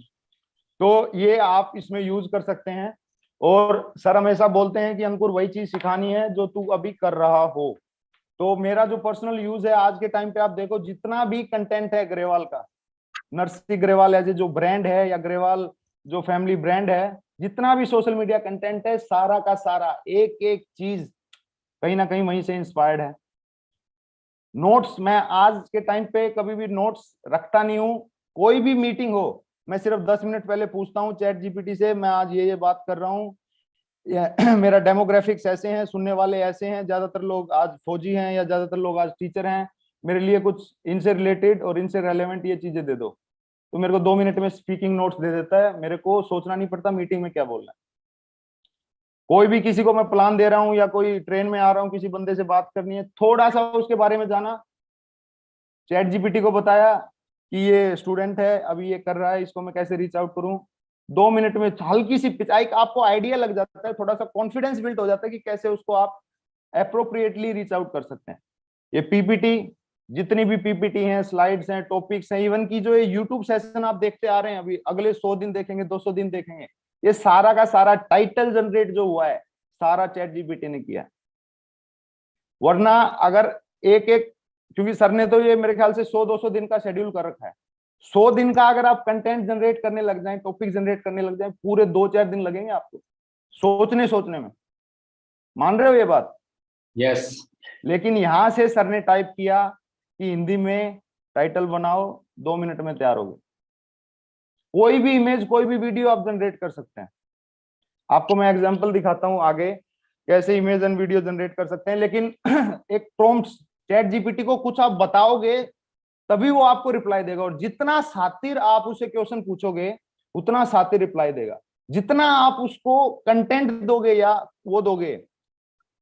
तो ये आप इसमें यूज कर सकते हैं। और सर हमेशा बोलते हैं कि अंकुर वही चीज सिखानी है जो तू अभी कर रहा हो। तो मेरा जो पर्सनल यूज है आज के टाइम पे, आप देखो जितना भी कंटेंट है ग्रेवाल का, नरसी ग्रेवाल एज जो ब्रांड है या ग्रेवाल जो फैमिली ब्रांड है, जितना भी सोशल मीडिया कंटेंट है सारा का सारा एक एक चीज कहीं ना कहीं वहीं से इंस्पायर्ड है। नोट्स मैं आज के टाइम पे कभी भी नोट्स रखता नहीं हूं। कोई भी मीटिंग हो मैं सिर्फ 10 मिनट पहले पूछता हूँ चैट जीपीटी से, मैं आज ये बात कर रहा हूँ, मेरा डेमोग्राफिक्स ऐसे हैं, सुनने वाले ऐसे हैं, ज्यादातर लोग आज फौजी हैं या ज्यादातर लोग आज टीचर हैं, मेरे लिए कुछ इनसे रिलेटेड और इनसे रेलेवेंट ये चीजें दे दो, तो मेरे को 2 मिनट में स्पीकिंग नोट्स दे देता है, मेरे को सोचना नहीं पड़ता मीटिंग में क्या बोलना है। कोई भी किसी को मैं प्लान दे रहा हूँ या कोई ट्रेन में आ रहा हूँ किसी बंदे से बात करनी है, थोड़ा सा उसके बारे में जाना, चैट जीपीटी को बताया कि ये स्टूडेंट है अभी ये कर रहा है, इसको मैं कैसे रीच आउट करूं, 2 मिनट में हल्की सी पिचाई आपको आइडिया लग जाता है, थोड़ा सा कॉन्फिडेंस बिल्ड हो जाता है कि कैसे उसको आप अप्रोप्रिएटली रीच आउट कर सकते हैं। ये पीपीटी, जितनी भी पीपीटी हैं, स्लाइड्स हैं, टॉपिक्स हैं, इवन की जो ये यूट्यूब सेशन आप देखते आ रहे हैं, अभी अगले 100 दिन देखेंगे, 200 दिन देखेंगे, ये सारा का सारा टाइटल जनरेट जो हुआ है सारा चैट जीपीटी ने किया। वरना अगर एक एक, क्योंकि सर ने तो ये मेरे ख्याल से 100-200 दिन का शेड्यूल कर रखा है, 100 दिन का अगर आप कंटेंट जनरेट करने लग जाएं, टॉपिक जनरेट करने लग जाएं, पूरे 2-4 दिन लगेंगे आपको सोचने में। मान रहे हो ये बात? यस। लेकिन यहां से सर ने टाइप किया कि हिंदी में टाइटल बनाओ, 2 मिनट में तैयार हो गए। कोई भी इमेज, कोई भी वीडियो आप जनरेट कर सकते हैं। आपको मैं एग्जांपल दिखाता हूं आगे कैसे इमेज एंड वीडियो जनरेट कर सकते हैं। लेकिन एक प्रॉम्प्ट, चैट जीपीटी को कुछ आप बताओगे तभी वो आपको रिप्लाई देगा, और जितना शातिर आप उसे क्वेश्चन पूछोगे उतना शातिर रिप्लाई देगा। जितना आप उसको कंटेंट दोगे या वो दोगे,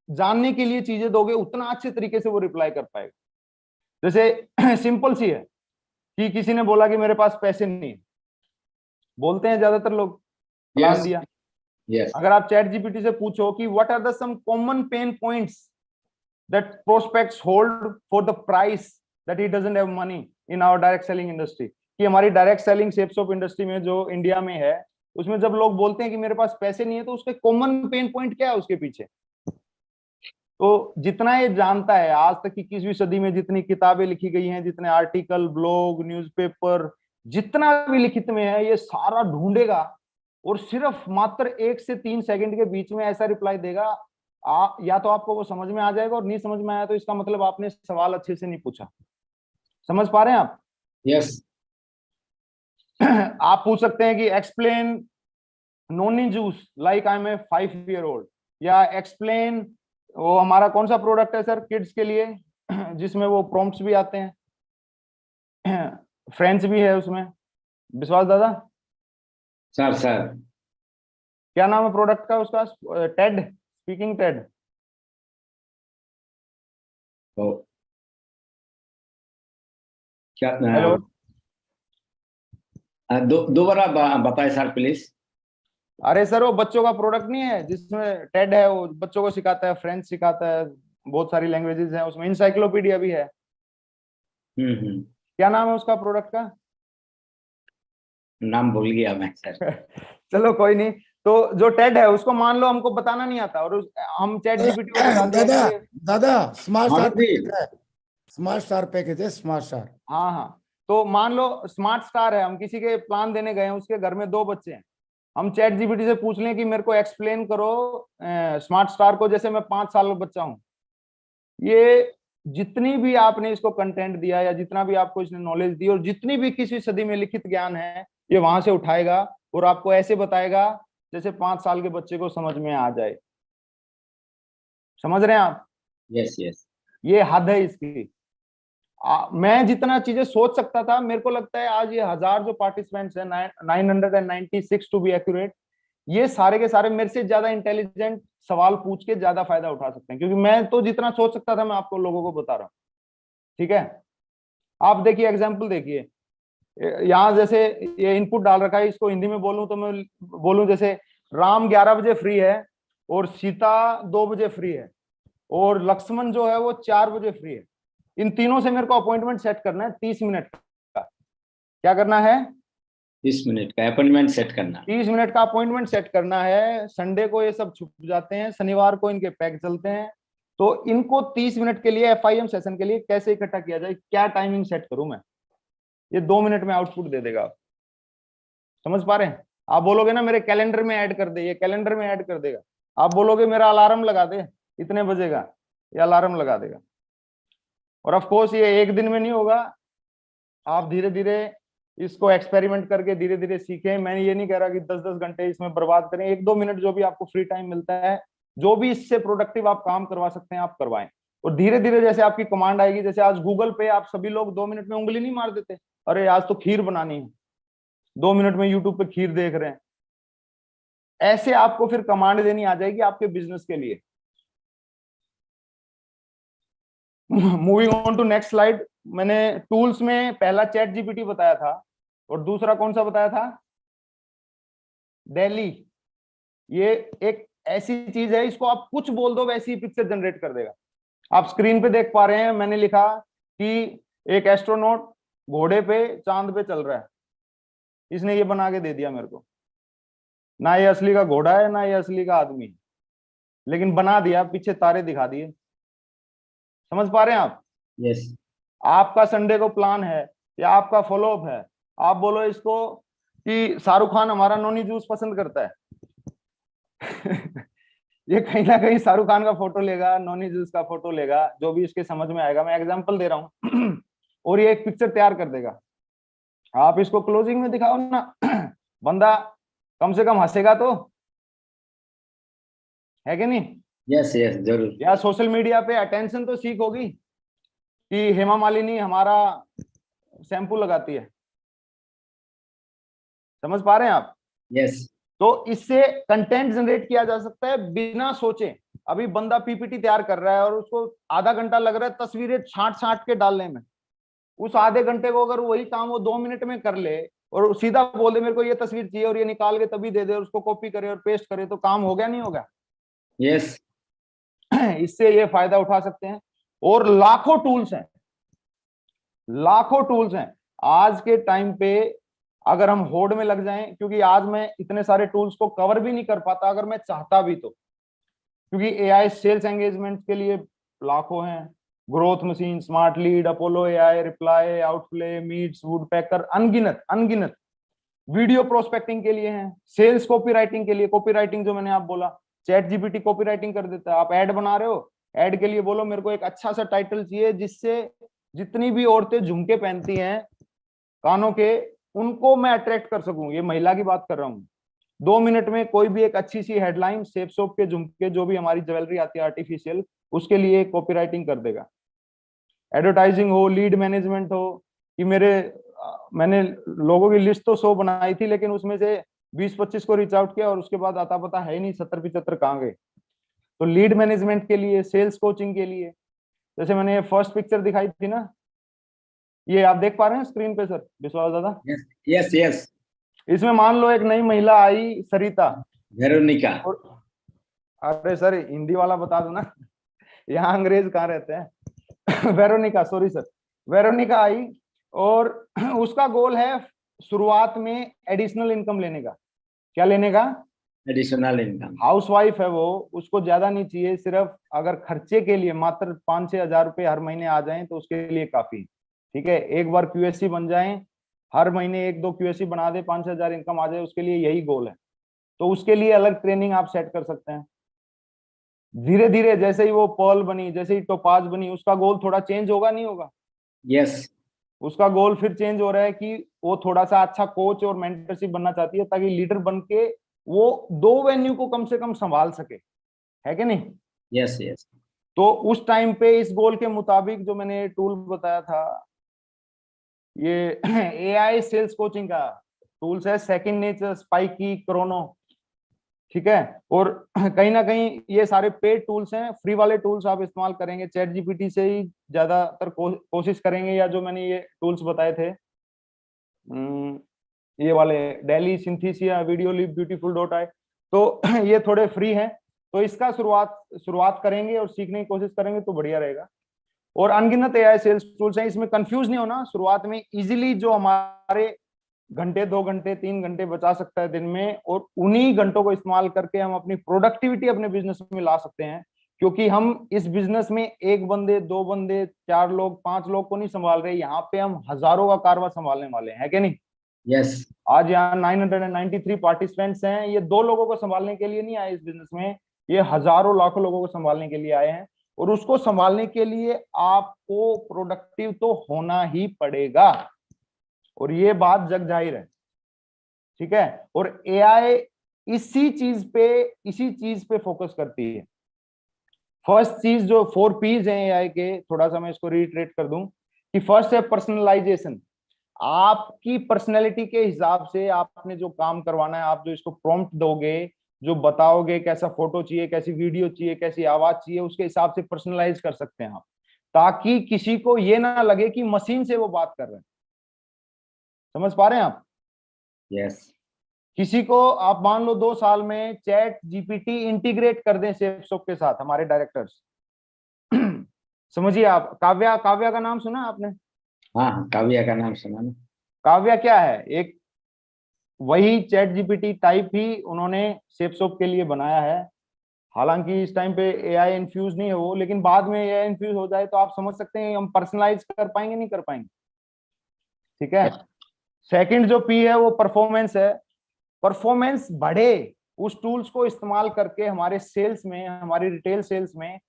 जानने के लिए चीजें दोगे, उतना अच्छे तरीके से वो रिप्लाई कर पाएगा। जैसे सिंपल सी है कि किसी ने बोला कि मेरे पास पैसे नहीं, बोलते हैं ज्यादातर लोग, प्लान दिया। यस। अगर आप चैट जीपीटी से पूछो कि what are the some common pain points that prospects hold for the price that he doesn't have money in our direct selling industry, कि हमारी direct selling shapes of industry में जो India में है, उसमें जब लोग बोलते हैं कि मेरे पास पैसे नहीं है, तो उसके कॉमन पेन पॉइंट क्या है उसके पीछे। तो जितना ये जानता है, आज तक की 21वीं सदी में जितनी किताबें लिखी गई हैं, जितने आर्टिकल, ब्लॉग, न्यूज़पेपर, जितना भी लिखित में है, ये सारा ढूंढेगा और सिर्फ मात्र 1 से 3 सेकंड के बीच में ऐसा रिप्लाई देगा, या तो आपको वो समझ में आ जाएगा, और नहीं समझ में आया तो इसका मतलब आपने सवाल अच्छे से नहीं पूछा। समझ पा रहे हैं आप? यस। आप पूछ सकते हैं कि explain noni juice like I am a 5 year old, या एक्सप्लेन, वो हमारा कौन सा प्रोडक्ट है सर किड्स के लिए जिसमें वो प्रॉम्प्ट्स भी आते हैं, फ्रेंच भी है उसमें, विश्वास दादा? सर सर क्या नाम है प्रोडक्ट का उसका? Ted, speaking Ted. तो क्या हेलो, दोबारा बताए सर प्लीज। अरे सर वो बच्चों का प्रोडक्ट नहीं है जिसमें टेड है, वो बच्चों को सिखाता है, फ्रेंच सिखाता है, बहुत सारी लैंग्वेजेस हैं उसमें, इंसाइक्लोपीडिया भी है। हम्म। क्या नाम है उसका प्रोडक्ट का? नाम भूल गया मैं सर। चलो कोई नहीं। तो जो टेड है उसको मान लो हमको बताना नहीं आता, और हम चैट जीपीटी को बता दिया दादा कि दादा स्मार्ट हाँ स्टार जी। पैकेज है, स्मार्ट स्टार पैकेज है, स्मार्ट स्टार। हाँ हाँ, तो मान लो स्मार्ट स्टार है, हम किसी के प्लान देने गए हैं, उसके घर में 2 बच्चे हैं, हम चैट जीपीटी से पूछ लें कि मेरे को एक्सप्लेन करो स्मार्ट स्टार को, जैसे मैं 5 साल का बच्चा हूँ। ये जितनी भी आपने इसको कंटेंट दिया, या जितना भी आपको इसने नॉलेज दी, और जितनी भी किसी सदी में लिखित ज्ञान है, ये वहां से उठाएगा और आपको ऐसे बताएगा जैसे 5 साल के बच्चे को समझ में आ जाए। समझ रहे हैं आप? Yes yes. ये हद है इसकी। मैं जितना चीजें सोच सकता था, मेरे को लगता है आज ये 1000 जो पार्टिसिपेंट्स हैं, 996 टू बी एक्यूरेट, ये सारे के सारे मेरे से ज्यादा इंटेलिजेंट सवाल पूछ के ज्यादा फायदा उठा सकते हैं, क्योंकि मैं तो जितना सोच सकता था मैं आपको लोगों को बता रहा हूँ। ठीक है, आप देखिए एग्जाम्पल देखिए, यहाँ जैसे ये इनपुट डाल रखा है, इसको हिंदी में बोलूं तो मैं बोलूं जैसे राम 11 बजे फ्री है, और सीता 2 बजे फ्री है, और लक्ष्मण जो है वो 4 बजे फ्री है। इन तीनों से मेरे को अपॉइंटमेंट सेट करना है 30 मिनट का। क्या करना है? 30 मिनट का अपॉइंटमेंट सेट करना। 30 मिनट का अपॉइंटमेंट सेट करना है। संडे को ये सब छुप जाते हैं, शनिवार को इनके पैक चलते हैं, तो इनको 30 मिनट के लिए एफआईएम सेशन के लिए कैसे इकट्ठा किया जाए, क्या टाइमिंग सेट करूं मैं? ये 2 मिनट में आउटपुट दे देगा। समझ पा रहे हैं? आप बोलोगे ना मेरे कैलेंडर में ऐड कर दे, ये कैलेंडर में ऐड कर देगा। आप बोलोगे मेरा अलार्म लगा दे इतने बजे का, ये अलार्म लगा देगा। और ऑफ कोर्स ये एक दिन में नहीं होगा, आप धीरे धीरे इसको एक्सपेरिमेंट करके धीरे धीरे सीखें। मैं ये नहीं कह रहा कि 10-10 घंटे इसमें बर्बाद करें, 1-2 मिनट जो भी आपको फ्री टाइम मिलता है, जो भी इससे प्रोडक्टिव आप काम करवा सकते हैं आप करवाएं। और धीरे धीरे जैसे आपकी कमांड आएगी, जैसे आज गूगल पे आप सभी लोग 2 मिनट में उंगली नहीं मार देते, अरे आज तो खीर बनानी है, 2 मिनट में यूट्यूब पे खीर देख रहे हैं। ऐसे आपको फिर कमांड देनी आ जाएगी आपके बिजनेस के लिए। Moving on to next slide. मैंने टूल्स में पहला चैट जीपीटी बताया था, और दूसरा कौन सा बताया था? डेली। ये एक ऐसी चीज है, इसको आप कुछ बोल दो वैसी पिक्चर जनरेट कर देगा। आप स्क्रीन पे देख पा रहे हैं, मैंने लिखा कि एक एस्ट्रोनॉट घोड़े पे चांद पे चल रहा है, इसने ये बना के दे दिया मेरे को। ना ये असली का घोड़ा है, ना ये असली का आदमी है, लेकिन बना दिया, पीछे तारे दिखा दिए। समझ पा रहे हैं आप? यस। आपका संडे को प्लान है, या आपका फॉलोअप है, आप बोलो इसको कि शाहरुख खान हमारा नोनी जूस पसंद करता है। ये कहीं ना कहीं शाहरुख खान का फोटो लेगा, नोनी जूस का फोटो लेगा, जो भी इसके समझ में आएगा, मैं एग्जांपल दे रहा हूँ। और ये एक पिक्चर तैयार कर देगा। आप इसको क्लोजिंग में दिखाओ ना, बंदा कम से कम हंसेगा तो, है कि नहीं? यस यस जरूर। या सोशल मीडिया पे अटेंशन तो सीख होगी कि हेमा मालिनी हमारा शैम्पू लगाती है। समझ पा रहे हैं आप? यस। तो इससे कंटेंट जनरेट किया जा सकता है बिना सोचे। अभी बंदा पीपीटी तैयार कर रहा है और उसको आधा घंटा लग रहा है तस्वीरें छांट छांट के डालने में, उस आधे घंटे को अगर वही काम वो 2 मिनट में कर ले और सीधा बोल दे मेरे को ये तस्वीर चाहिए और ये निकाल के तभी दे दे और उसको कॉपी करे और पेस्ट करे, तो काम हो गया नहीं होगा? यस। इससे ये फायदा उठा सकते हैं। और लाखों टूल्स हैं, लाखों टूल्स हैं आज के टाइम पे। अगर हम होड़ में लग जाएं, क्योंकि आज मैं इतने सारे टूल्स को कवर भी नहीं कर पाता अगर मैं चाहता भी तो, क्योंकि एआई सेल्स एंगेजमेंट के लिए लाखों हैं, growth machine, smart lead, Apollo AI, reply, Outplay, meets, woodpecker, अनगिनत अनगिनत। वीडियो प्रोस्पेक्टिंग के लिए हैं, सेल्स कॉपीराइटिंग के लिए, कॉपीराइटिंग जो मैंने आप बोला, चैट जीपीटी कॉपी राइटिंग कर देता है। आप ऐड बना रहे हो, ऐड के लिए बोलो मेरे को एक अच्छा सा टाइटल चाहिए जिससे जितनी भी औरतें झुमके पहनती हैं कानों के, उनको मैं अट्रैक्ट कर सकूं। ये महिला की बात कर रहा हूँ। 2 मिनट में कोई भी एक अच्छी सी हेडलाइन, सेफ सोप के झुमके, जो भी हमारी ज्वेलरी आती है आर्टिफिशियल, उसके लिए कॉपी राइटिंग कर देगा। एडवर्टाइजिंग हो, लीड मैनेजमेंट हो, कि मैंने लोगों की लिस्ट तो 100 बनाई थी, लेकिन उसमें से 20-25 को रीच आउट किया और उसके बाद आता पता है ही नहीं 70-75 कहाँ गए। तो लीड मैनेजमेंट के लिए, सेल्स कोचिंग के लिए, जैसे मैंने ये फर्स्ट पिक्चर दिखाई थी ना, ये आप देख पा रहे हैं स्क्रीन पे सर, विश्वास दादा? Yes, yes, yes. इसमें मान लो एक नई महिला आई, सरिता। वेरोनिका। और अरे सर हिंदी वाला बता दो ना, यहाँ अंग्रेज कहाँ रहते हैं। वेरोनिका, सॉरी सर, वेरोनिका आई और उसका गोल है शुरुआत में एडिशनल इनकम लेने का। क्या लेने का? Additional income. हाउसवाइफ है वो, उसको ज्यादा नहीं चाहिए, सिर्फ अगर खर्चे के लिए मात्र 5-6 हजार रुपए हर महीने आ जाएं तो उसके लिए काफी। ठीक है, एक बार क्यूएससी बन जाएं, हर महीने 1-2 क्यूएससी बना दे, 5-6 हजार इनकम आ जाए, उसके लिए यही गोल है। तो उसके लिए अलग ट्रेनिंग आप सेट कर सकते हैं। धीरे धीरे जैसे ही वो पर्ल बनी, जैसे ही टोपाज बनी, उसका गोल थोड़ा चेंज होगा, नहीं होगा? यस। उसका गोल फिर चेंज हो रहा है कि वो थोड़ा सा अच्छा कोच और मेंटरशिप बनना चाहती है, ताकि लीडर बन के वो 2 वेन्यू को कम से कम संभाल सके, है कि नहीं? Yes, yes. तो उस टाइम पे इस गोल के मुताबिक जो मैंने टूल बताया था, ये एआई सेल्स कोचिंग का टूल्स है, सेकंड नेचर, स्पाइकी, क्रोनो। ठीक है, और कहीं ना कहीं ये सारे पेड टूल्स हैं। फ्री वाले टूल्स आप इस्तेमाल करेंगे चैट जीपीटी से ही ज्यादातर कोशिश करेंगे, या जो मैंने ये टूल्स बताए थे, ये वाले डेली, सिंथेसिया, वीडियो लिप, ब्यूटीफुल.ai, तो ये थोड़े फ्री हैं। तो इसका शुरुआत करेंगे और सीखने की कोशिश करेंगे तो बढ़िया रहेगा। और अनगिनत एआई सेल्स टूल्स हैं, इसमें कंफ्यूज नहीं होना। शुरुआत में इजीली जो हमारे घंटे, 2 घंटे, 3 घंटे बचा सकता है दिन में, और उन्हीं घंटों को इस्तेमाल करके हम अपनी प्रोडक्टिविटी अपने बिजनेस में ला सकते हैं। क्योंकि हम इस बिजनेस में 1 बंदे, 2 बंदे, 4 लोग, 5 लोग को नहीं संभाल रहे, यहाँ पे हम हजारों का कारवा संभालने वाले हैं, है कि नहीं? यस। आज यहाँ 993 पार्टिसिपेंट्स हैं। ये 2 लोगों को संभालने के लिए नहीं आए इस बिजनेस में, ये हजारों लाखों लोगों को संभालने के लिए आए हैं। और उसको संभालने के लिए आपको प्रोडक्टिव तो होना ही पड़ेगा, और ये बात जग जाहिर है। ठीक है, और एआई इसी चीज पे फोकस करती है। फर्स्ट चीज, जो 4 P's हैं एआई के, थोड़ा सा मैं इसको रिट्रेट कर दूं, कि फर्स्ट है पर्सनलाइजेशन। आपकी पर्सनैलिटी के हिसाब से आपने जो काम करवाना है, आप जो इसको प्रॉम्प्ट दोगे, जो बताओगे कैसा फोटो चाहिए, कैसी वीडियो चाहिए, कैसी आवाज चाहिए, उसके हिसाब से पर्सनलाइज कर सकते हैं आप, ताकि किसी को ये ना लगे कि मशीन से वो बात कर रहे हैं। समझ पा रहे हैं आप? यस। किसी को आप मान लो 2 साल में चैट जीपीटी इंटीग्रेट कर दें सेफसॉप के साथ, हमारे डायरेक्टर्स। समझिए आप, काव्या का नाम सुना आपने? हाँ, काव्या का नाम सुना ना। काव्या क्या है? एक वही चैट जीपीटी टाइप ही उन्होंने सेफसॉप के लिए बनाया है। हालांकि इस टाइम पे एआई इन्फ्यूज नहीं है वो, लेकिन बाद में एआई इन्फ्यूज हो जाए तो आप समझ सकते हैं हम पर्सनलाइज कर पाएंगे, नहीं कर पाएंगे। ठीक है, सेकंड जो पी है वो परफॉर्मेंस है। परफॉर्मेंस बढ़े उस टूल्स को इस्तेमाल करके हमारे सेल्स में, हमारी रिटेल सेल्स में,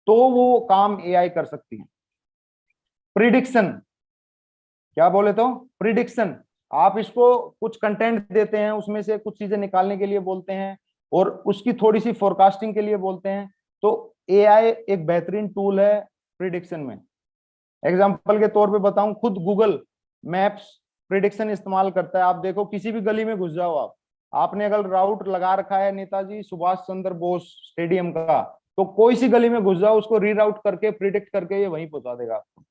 तो वो काम एआई कर सकती है। प्रिडिक्शन, क्या बोले तो प्रिडिक्शन, आप इसको कुछ कंटेंट देते हैं, उसमें से कुछ चीजें निकालने के लिए बोलते हैं और उसकी थोड़ी सी फोरकास्टिंग के लिए बोलते हैं, तो एआई एक बेहतरीन टूल है प्रिडिक्शन में। एग्जांपल के तौर पे बताऊं, खुद गूगल मैप्स प्रिडिक्शन इस्तेमाल करता है। आप देखो, किसी भी गली में घुस जाओ आपने अगर राउट लगा रखा है नेताजी सुभाष चंद्र बोस स्टेडियम का, तो कोई सी गली में घुस जाओ, उसको रीराउट करके, प्रिडिक्ट करके ये वहीं पहुंचा देगा आपको,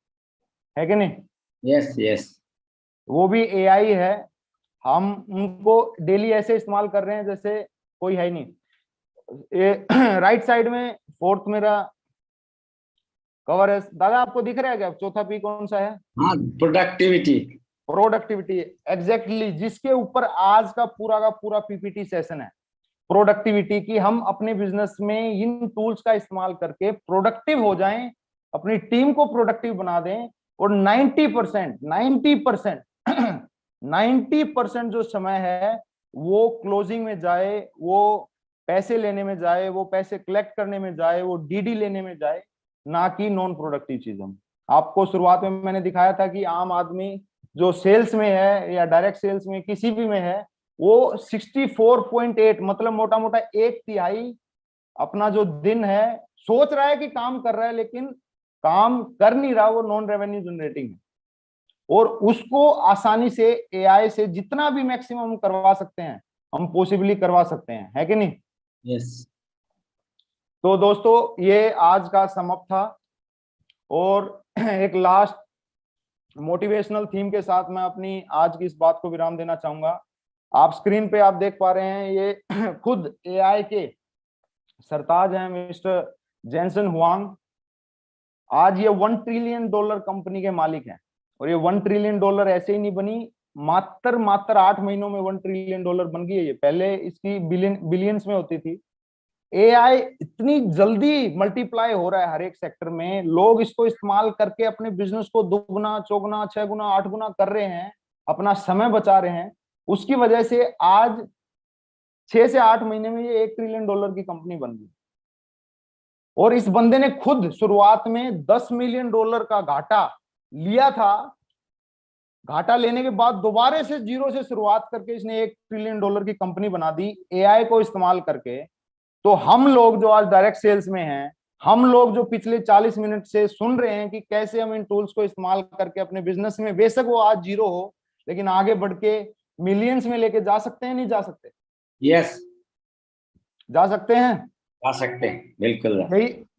है कि नहीं? Yes, yes. वो भी एआई है। हम उनको डेली ऐसे इस्तेमाल कर रहे हैं जैसे कोई है ही नहीं। राइट साइड में 4th मेरा कवर है दादा, आपको दिख रहा है क्या? चौथा पी कौन सा है? हाँ, प्रोडक्टिविटी। प्रोडक्टिविटी, एग्जैक्टली, जिसके ऊपर आज का पूरा पीपीटी सेशन है। प्रोडक्टिविटी की, हम अपने बिजनेस में इन टूल्स का इस्तेमाल करके प्रोडक्टिव हो जाएं, अपनी टीम को प्रोडक्टिव बना दें, और 90% जो समय है वो क्लोजिंग में जाए, वो पैसे लेने में जाए, वो पैसे कलेक्ट करने में जाए, वो डीडी लेने में जाए, ना कि नॉन प्रोडक्टिव चीजों में। आपको शुरुआत में मैंने दिखाया था कि आम आदमी जो सेल्स में है या डायरेक्ट सेल्स में किसी भी में है, वो 64.8 मतलब मोटा मोटा 1/3 अपना जो दिन है सोच रहा है कि काम कर रहा है, लेकिन काम कर नहीं रहा, वो नॉन रेवेन्यू जनरेटिंग है। और उसको आसानी से एआई से जितना भी मैक्सिमम करवा सकते हैं हम पॉसिबली करवा सकते हैं, है कि नहीं? यस। तो दोस्तों ये आज का समअप था, और एक लास्ट मोटिवेशनल थीम के साथ मैं अपनी आज की इस बात को विराम देना चाहूंगा। आप स्क्रीन पे आप देख पा रहे हैं, ये खुद एआई के सरताज हैं मिस्टर जेनसन हुआंग। आज ये $1 ट्रिलियन कंपनी के मालिक हैं, और ये $1 ट्रिलियन ऐसे ही नहीं बनी, मात्र 8 महीनों में $1 ट्रिलियन बन गई है ये। पहले इसकी बिलियंस में होती थी। एआई इतनी जल्दी मल्टीप्लाई हो रहा है हर एक सेक्टर में, लोग इसको इस्तेमाल करके अपने बिजनेस को 2 गुना 4 गुना 6 गुना 8 गुना कर रहे हैं, अपना समय बचा रहे हैं। उसकी वजह से आज 6 से 8 महीने में ये $1 ट्रिलियन की कंपनी बन गई। और इस बंदे ने खुद शुरुआत में $10 मिलियन का घाटा लिया था। घाटा लेने के बाद दोबारा से जीरो से शुरुआत करके इसने $1 ट्रिलियन की कंपनी बना दी एआई को इस्तेमाल करके। तो हम लोग जो आज डायरेक्ट सेल्स में हैं, हम लोग जो पिछले 40 मिनट से सुन रहे हैं कि कैसे हम इन टूल्स को इस्तेमाल करके अपने बिजनेस में, बेशक वो आज जीरो हो, लेकिन आगे बढ़ के मिलियंस में लेके जा सकते हैं, नहीं जा सकते? यस, जा सकते हैं, आ सकते हैं, बिल्कुल।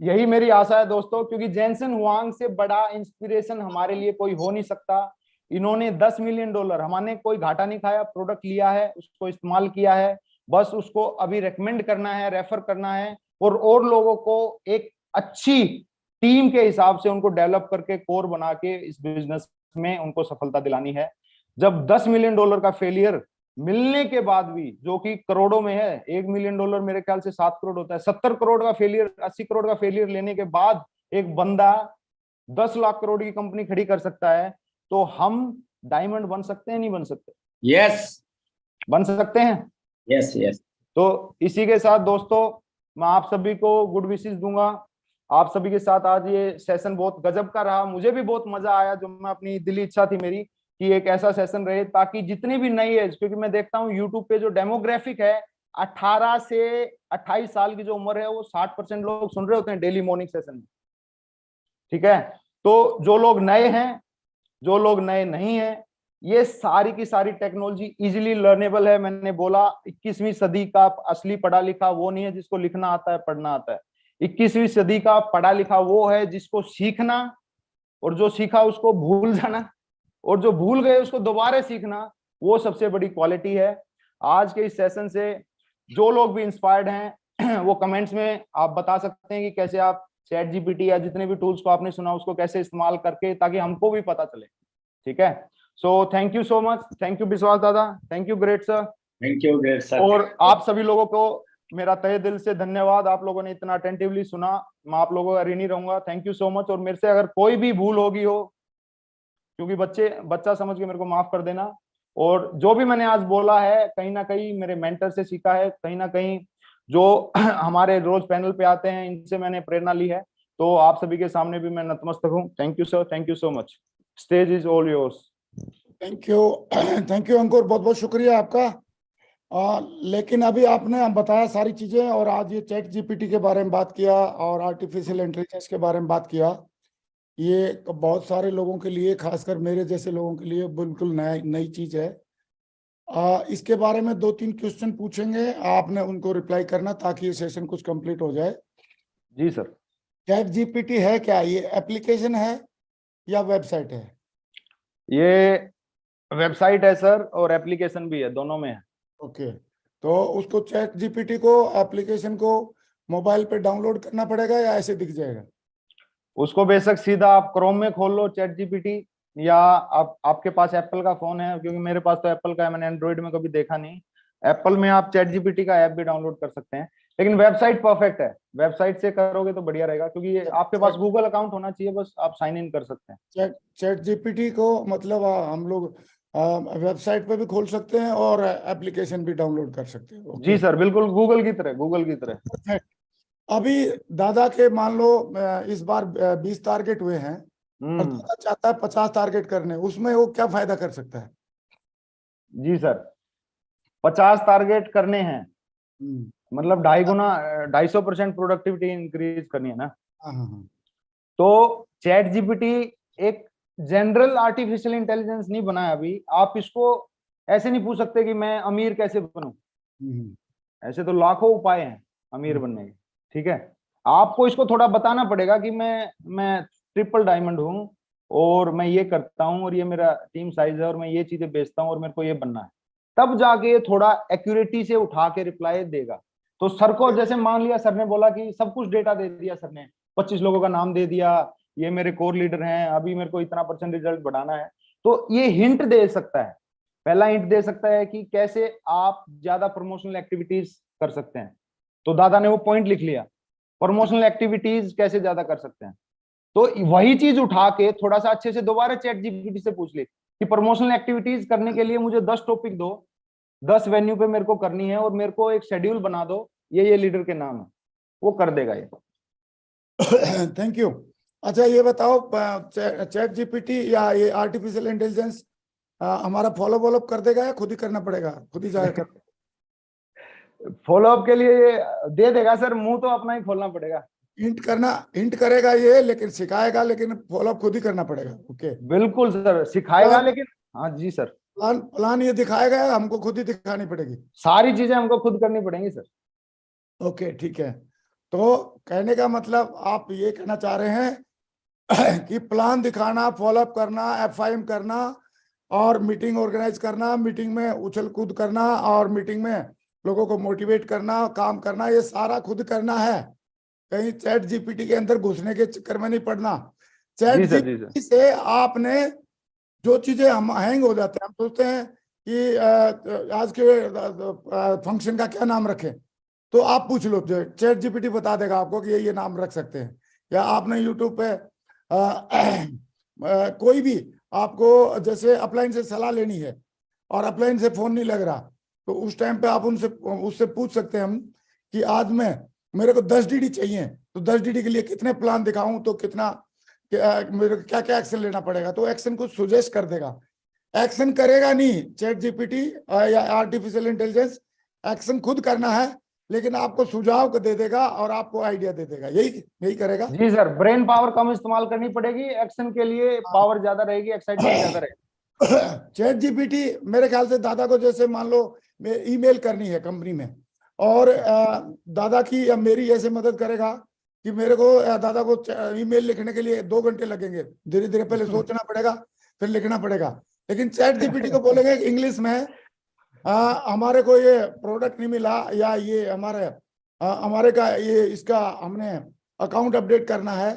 यही मेरी आशा है दोस्तों, क्योंकि जेनसन हुआंग से बड़ा इंस्पिरेशन हमारे लिए कोई हो नहीं सकता। इन्होंने $10 मिलियन, हमने कोई घाटा नहीं खाया, प्रोडक्ट लिया है, उसको इस्तेमाल किया है, बस उसको अभी रेकमेंड करना है, रेफर करना है, और लोगों को एक अच्छी टीम के हिसाब से उनको डेवलप करके कोर बना के इस बिजनेस में उनको सफलता दिलानी है। जब $10 मिलियन का फेलियर मिलने के बाद भी, जो कि करोड़ों में है, $1 मिलियन मेरे ख्याल से 7 करोड़ होता है, 70 करोड़ का फेलियर, 80 करोड़ का फेलियर लेने के बाद एक बंदा 10 लाख करोड़ की कंपनी खड़ी कर सकता है, तो हम डायमंड बन सकते हैं, नहीं बन सकते? यस, बन सकते हैं। Yes, yes. तो इसी के साथ दोस्तों मैं आप सभी को गुड विशेस दूंगा। आप सभी के साथ आज ये सेशन बहुत गजब का रहा, मुझे भी बहुत मजा आया। जो मैं अपनी दिली इच्छा थी मेरी कि एक ऐसा सेशन रहे ताकि जितनी भी नई एज, क्योंकि मैं देखता हूँ यूट्यूब पे जो डेमोग्राफिक है 18 से 28 साल की जो उम्र है, वो 60% लोग सुन रहे होते हैं डेली मॉर्निंग सेशन में, ठीक है? तो जो लोग नए हैं, जो लोग नए नहीं हैं, ये सारी की सारी टेक्नोलॉजी इजीली लर्नेबल है। मैंने बोला 21वीं सदी का असली पढ़ा लिखा वो नहीं है जिसको लिखना आता है, पढ़ना आता है। 21वीं सदी का पढ़ा लिखा वो है जिसको सीखना, और जो सीखा उसको भूल जाना, और जो भूल गए उसको दोबारा सीखना, वो सबसे बड़ी क्वालिटी है। आज के इस सेशन से जो लोग भी इंस्पायर्ड हैं वो कमेंट्स में आप बता सकते हैं कि कैसे आप चैट जीपीटी या जितने भी टूल्स को आपने सुना उसको कैसे इस्तेमाल करके, ताकि हमको भी पता चले, ठीक है? So thank you so much, thank you विश्वास दादा, thank you great sir, thank you great sir. और आप सभी लोगों को मेरा तहे दिल से धन्यवाद। आप लोगों ने इतना अटेंटिवली सुना, मैं आप लोगों का ऋणी रहूंगा। Thank you so much. और मेरे से अगर कोई भी भूल होगी हो, क्योंकि बच्चा समझ के मेरे को माफ कर देना। और जो भी मैंने आज बोला है कहीं ना कहीं मेरे मेंटर से सीखा है, कहीं ना कहीं जो हमारे रोज पैनल पे आते हैं इनसे मैंने प्रेरणा ली है। तो आप सभी के सामने भी मैं नतमस्तक हूँ। Thank you sir, thank you so much. Stage is all yours. Thank you Ankur, बहुत बहुत शुक्रिया आपका। लेकिन अभी आपने बताया सारी चीजें, और आज ये चैट जीपीटी के बारे में बात किया और आर्टिफिशियल इंटेलिजेंस के बारे में बात किया। ये बहुत सारे लोगों के लिए, खासकर मेरे जैसे लोगों के लिए बिल्कुल नई चीज है। इसके बारे में 2-3 क्वेश्चन पूछेंगे, आपने उनको रिप्लाई करना ताकि ये सेशन कुछ कंप्लीट हो जाए। जी सर। चैट जीपीटी है क्या? ये एप्लीकेशन है या वेबसाइट है? ये वेबसाइट है सर, और एप्लीकेशन भी है, दोनों में है। ओके, तो उसको चैट जीपीटी को, एप्लीकेशन को मोबाइल पे डाउनलोड करना पड़ेगा या ऐसे दिख जाएगा? उसको बेशक सीधा आप क्रोम में खोल लो चैट जीपीटी, या आपके पास एप्पल का फोन है, क्योंकि मेरे पास तो एप्पल का है, मैंने एंड्रॉइड में कभी देखा नहीं। एप्पल में आप चैट जीपीटी का ऐप भी डाउनलोड कर सकते हैं, लेकिन वेबसाइट परफेक्ट है, वेबसाइट से करोगे तो बढ़िया रहेगा, क्योंकि ये आपके पास गूगल अकाउंट होना चाहिए, बस आप साइन इन कर सकते हैं। चैट जीपीटी को मतलब हम लोग वेबसाइट पे भी खोल सकते हैं और एप्लीकेशन भी डाउनलोड कर सकते हैं। जी सर, बिल्कुल गूगल की तरह, गूगल की तरह। Perfect. अभी दादा के मान लो इस बार 20 टारगेट हुए हैं और दादा चाहता है 50 टारगेट करने, उसमें वो क्या फायदा कर सकता है? जी सर, 50 टारगेट करने हैं, मतलब 250% प्रोडक्टिविटी इंक्रीज करनी है ना। हाँ हाँ हाँ। तो चैट जीपीटी एक जनरल आर्टिफिशियल इंटेलिजेंस नहीं बना है अभी। आप इसको ऐसे नहीं पूछ सकते कि मैं अमीर कैसे बनूं। ऐसे तो लाखों उपाय हैं अमीर बनने के, ठीक है। आपको इसको थोड़ा बताना पड़ेगा कि मैं ट्रिपल डायमंड हूं और मैं ये करता हूं और ये मेरा टीम साइज है और मैं ये चीजें बेचता हूं और मेरे को ये बनना है, तब जाके थोड़ा एक्यूरेटी से उठा के रिप्लाई देगा। तो सर को जैसे मान लिया, सर ने बोला कि सब कुछ डेटा दे दिया, सर ने 25 लोगों का नाम दे दिया, ये मेरे कोर लीडर हैं, अभी मेरे को इतना % रिजल्ट बढ़ाना है, तो ये हिंट दे सकता है। पहला हिंट दे सकता है कि कैसे आप ज्यादा प्रमोशनल एक्टिविटीज कर सकते हैं। तो दादा ने वो पॉइंट लिख लिया, प्रमोशनल एक्टिविटीज कैसे ज्यादा कर सकते हैं। तो वही चीज उठा के थोड़ा सा अच्छे से दोबारा चैट जीपीटी से पूछ ली कि प्रमोशनल एक्टिविटीज करने के लिए मुझे 10 टॉपिक दो, 10 वेन्यू पे मेरे को करनी है और मेरे को एक शेड्यूल बना दो, ये लीडर के नाम है, वो कर देगा ये। Thank you. अच्छा ये बताओ, चैट जीपीटी या ये आर्टिफिशियल इंटेलिजेंस हमारा फॉलो अप कर देगा या खुद ही करना पड़ेगा, खुद ही जाकर? फॉलोअप के लिए ये दे देगा सर, मुंह तो अपना ही खोलना पड़ेगा। हिंट करेगा ये, लेकिन सिखाएगा, लेकिन फॉलो अप खुद ही करना पड़ेगा। ओके, बिल्कुल सर, सिखाएगा लेकिन, हाँ जी सर, प्लान ये दिखाएगा, हमको खुद ही दिखानी पड़ेगी, सारी चीजें हमको खुद करनी पड़ेंगी सर। ओके ठीक है। तो कहने का मतलब आप ये कहना चाह रहे हैं कि प्लान दिखाना, फॉलो अप करना, FIM करना और मीटिंग ऑर्गेनाइज करना, मीटिंग में उछल कूद करना और मीटिंग में लोगों को मोटिवेट करना, काम करना, ये सारा खुद करना है। कहीं चैट जीपीटी के अंदर घुसने के चक्कर में नहीं पड़ना। चैट जीपीटी से आपने जो चीजें हम हैंग हो जाते हैं, हम सोचते हैं कि आज के फंक्शन का क्या नाम रखें, तो आप पूछ लो, चैट जीपीटी बता देगा आपको कि ये नाम रख सकते हैं। या आपने यूट्यूब पे कोई भी आपको जैसे अपलाइन से सलाह लेनी है और अपलाइन से फोन नहीं लग रहा, तो उस टाइम पे आप उससे पूछ सकते हैं हम कि आज मेरे को 10 DD चाहिए, तो 10 DD के लिए कितने प्लान दिखाऊं, तो कितना मेरे को क्या क्या एक्शन लेना पड़ेगा, तो एक्शन को सुजेस्ट कर देगा। एक्शन करेगा नहीं चैट जीपीटी या आर्टिफिशियल इंटेलिजेंस, एक्शन खुद करना है, लेकिन आपको सुझाव दे देगा और आपको आइडिया दे देगा, यही करेगा। जी सर, ब्रेन पावर कम इस्तेमाल करनी पड़ेगी, एक्शन के लिए पावर ज्यादा रहेगी, एक्साइटमेंट ज्यादा रहेगी। चैट जीपीटी मेरे ख्याल से दादा को जैसे मान लो ईमेल करनी है कंपनी में, और दादा की या मेरी ऐसे मदद करेगा कि मेरे को दादा को ईमेल लिखने के लिए 2 घंटे लगेंगे, धीरे धीरे पहले सोचना पड़ेगा फिर लिखना पड़ेगा। लेकिन चैट जीपीटी को बोलेंगे इंग्लिश में हमारे को ये प्रोडक्ट नहीं मिला, या ये हमारे का ये इसका हमने अकाउंट अपडेट करना है,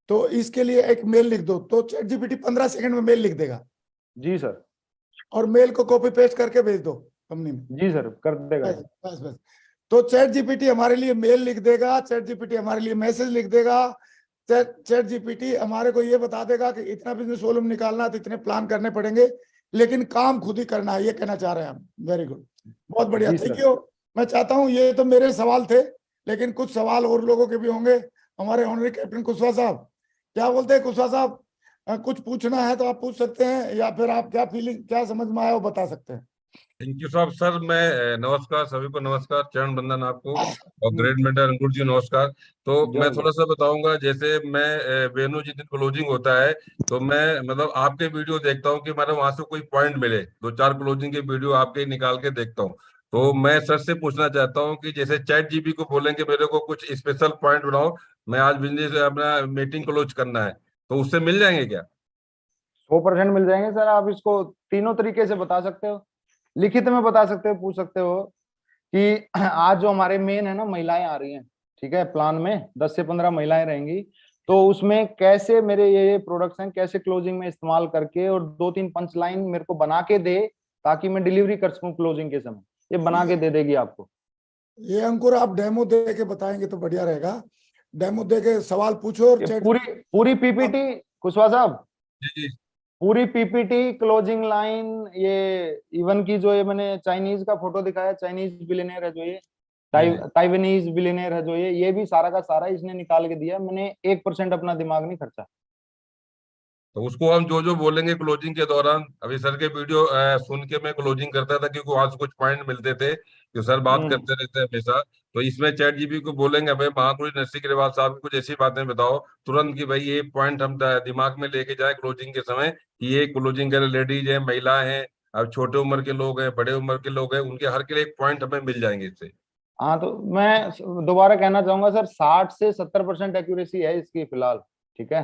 तो इसके लिए एक मेल लिख दो, तो चैट जीपीटी 15 सेकंड में मेल लिख देगा। जी सर, और मेल को कॉपी पेस्ट करके भेज दो कंपनी में। जी सर, कर देगा। बस। तो चैट जीपीटी हमारे लिए मेल लिख देगा, चैट जीपीटी हमारे लिए मैसेज लिख देगा, चैट जीपीटी हमारे को ये बता देगा कि इतना बिजनेस वॉल्यूम निकालना तो इतने प्लान करने पड़ेंगे, लेकिन काम खुद ही करना है, ये कहना चाह रहे हैं हम। वेरी गुड, बहुत बढ़िया, थैंक यू। मैं चाहता हूँ, ये तो मेरे सवाल थे, लेकिन कुछ सवाल और लोगों के भी होंगे। हमारे ऑनरी कैप्टन कुशवाहा साहब, क्या बोलते हैं कुशवाहा साहब? कुछ पूछना है तो आप पूछ सकते हैं, या फिर आप क्या समझ में आया वो बता सकते हैं। थैंक यू साहब। सर मैं नमस्कार, सभी को नमस्कार, चरण बंदन आपको, और ग्रेट मेंटर अंकुर जी नमस्कार। तो मैं थोड़ा सा बताऊंगा, जैसे मैं वेन्यू जिस दिन क्लोजिंग होता है तो मैं मतलब आपके वीडियो देखता हूँ कि मतलब वहां से कोई पॉइंट मिले, 2-4 क्लोजिंग के वीडियो आपके निकाल के देखता हूँ। तो मैं सर से पूछना चाहता हूँ कि जैसे चैट जीपी को बोलेंगे मेरे को कुछ स्पेशल पॉइंट बनाओ, मैं आज बिजनेस अपना मीटिंग क्लोज करना है, तो उससे मिल जाएंगे क्या? 100% मिल जाएंगे सर। आप इसको तीनों तरीके से बता सकते हो, लिखित में बता सकते हो, पूछ सकते हो कि आज जो हमारे मेन है ना, महिलाएं आ रही हैं, ठीक है, प्लान में 10 से 15 महिलाएं रहेंगी, तो उसमें कैसे मेरे ये प्रोडक्ट्स हैं, कैसे क्लोजिंग में इस्तेमाल करके, और 2-3 पंच लाइन मेरे को बना के दे ताकि मैं डिलीवरी कर सकूं क्लोजिंग के समय, ये बना के दे देगी आपको। ये अंकुर आप डेमो दे के बताएंगे तो बढ़िया रहेगा, डेमो दे के सवाल पूछो और पूरी पीपीटी कुशवाहा साहब, जी जी, पूरी पीपीटी, क्लोजिंग लाइन, ये इवन की जो ये मैंने चाइनीज का फोटो दिखाया, चाइनीज बिलियनेयर है जो ये, ताइवानीज बिलियनेयर है जो ये भी सारा का सारा इसने निकाल के दिया। मैंने 1% अपना दिमाग नहीं खर्चा। तो उसको हम जो जो बोलेंगे क्लोजिंग के दौरान, अभी सर के वीडियो सुन के मैं क्लोजिंग करता था, क्योंकि वहां से कुछ पॉइंट मिलते थे जो सर बात करते रहते हैं हमेशा। तो इसमें चैट जीपीटी को बोलेंगे भाई महागुरु नरसिंह ग्रेवाल साहब की कुछ ऐसी बातें बताओ तुरंत कि भाई ये पॉइंट हम दिमाग में लेके जाए क्लोजिंग के समय, कि ये क्लोजिंग करे, लेडीज है, महिलाएं हैं, अब छोटे उम्र के लोग हैं, बड़े उम्र के लोग हैं, उनके हर के लिए एक पॉइंट हमें मिल जाएंगे इससे। हाँ, तो मैं दोबारा कहना चाहूंगा सर, 60 से 70% एक्यूरेसी है इसकी फिलहाल, ठीक है,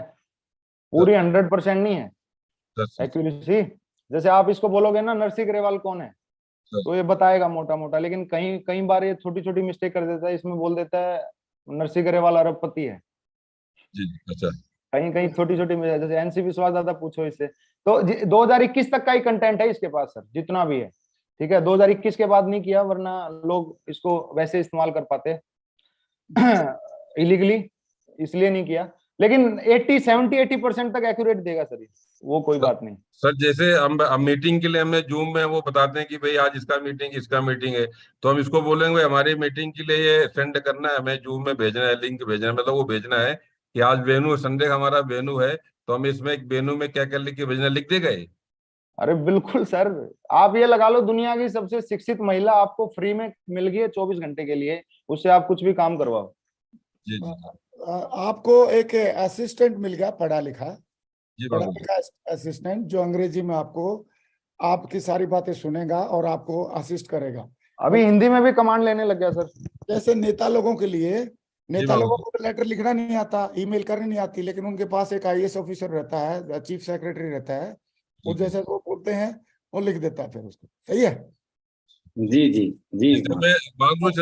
पूरी 100% नहीं है एक्यूरेसी। जैसे आप इसको बोलोगे ना नरसिंह ग्रेवाल कौन है, तो ये बताएगा मोटा मोटा, लेकिन कहीं कई बार ये छोटी छोटी मिस्टेक कर देता है, इसमें बोल देता है नरसिंह ग्रेवाल अरबपति है। जी, अच्छा। कहीं कहीं छोटी छोटी, जैसे एनसी विश्वास दादा पूछो इससे, तो 2021 तक का ही कंटेंट है इसके पास सर, जितना भी है, ठीक है। 2021 के बाद नहीं किया, वरना लोग इसको वैसे इस्तेमाल कर पाते इलीगली, इसलिए नहीं किया। लेकिन 80% तक एक्यूरेट देगा सर, वो कोई बात नहीं। सर जैसे हम मीटिंग के लिए हमें जूम में वो बताते हैं कि भाई आज इसका मीटिंग, इसका मीटिंग है, तो हम इसको बोलेंगे हमारी मीटिंग के लिए ये सेंड करना है, हमें जूम में भेजना है, लिंक भेजना है, मतलब वो भेजना है कि आज वेन्यू संडे का हमारा वेन्यू है, तो हम इसमें एक वेन्यू में क्या क्या लिख के भेजना, लिख देगा ये? अरे बिल्कुल सर, आप ये लगा लो दुनिया की सबसे शिक्षित महिला आपको फ्री में मिल गई है 24 घंटे के लिए, उससे आप कुछ भी काम करवाओ। जी जी आपको एक असिस्टेंट मिल गया, पढ़ा लिखा बाबू। असिस्टेंट, जो अंग्रेजी में आपको आपकी सारी बातें सुनेगा और आपको असिस्ट करेगा। अभी हिंदी में भी कमांड लेने लग गया सर। जैसे नेता लोगों के लिए, नेता बाबू। लोगों को लेटर लिखना नहीं आता, ईमेल करनी नहीं आती, लेकिन उनके पास एक आईएएस ऑफिसर रहता है, चीफ सेक्रेटरी रहता है, वो जैसे वो बोलते हैं वो लिख देता है फिर उसको। सही है? जी जी जी।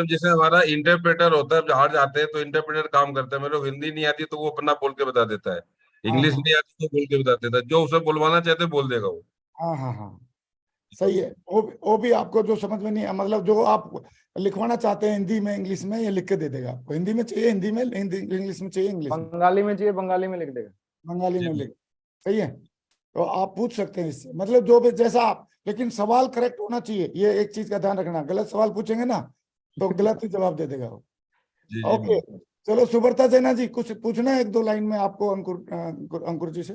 जैसे हमारा इंटरप्रेटर होता है, बाहर जाते हैं तो इंटरप्रेटर काम करता है, मेरे को हिंदी नहीं आती तो वो अपना बोल के बता देता है, इंग्लिश नहीं आती तो बोल के बता देता है, जो उसे बुलवाना चाहते बोल देगा वो। हाँ हाँ हाँ, सही है। वो भी आपको जो समझ में नहीं है, मतलब जो आप लिखवाना चाहते हैं हिंदी में, इंग्लिश में, ये लिख के दे देगा आपको। हिंदी में चाहिए हिंदी में, इंग्लिश में चाहिए इंग्लिश में, बंगाली में चाहिए बंगाली में लिख देगा, बंगाली में लिख। सही है, तो आप पूछ सकते हैं इससे, मतलब जो भी जैसा आप, लेकिन सवाल करेक्ट होना चाहिए, ये एक चीज का ध्यान रखना। गलत सवाल पूछेंगे ना तो गलत ही जवाब दे देगा वो। ओके, चलो सुब्रता जैना जी, कुछ पूछना है 1-2 लाइन में आपको अंकुर जी से?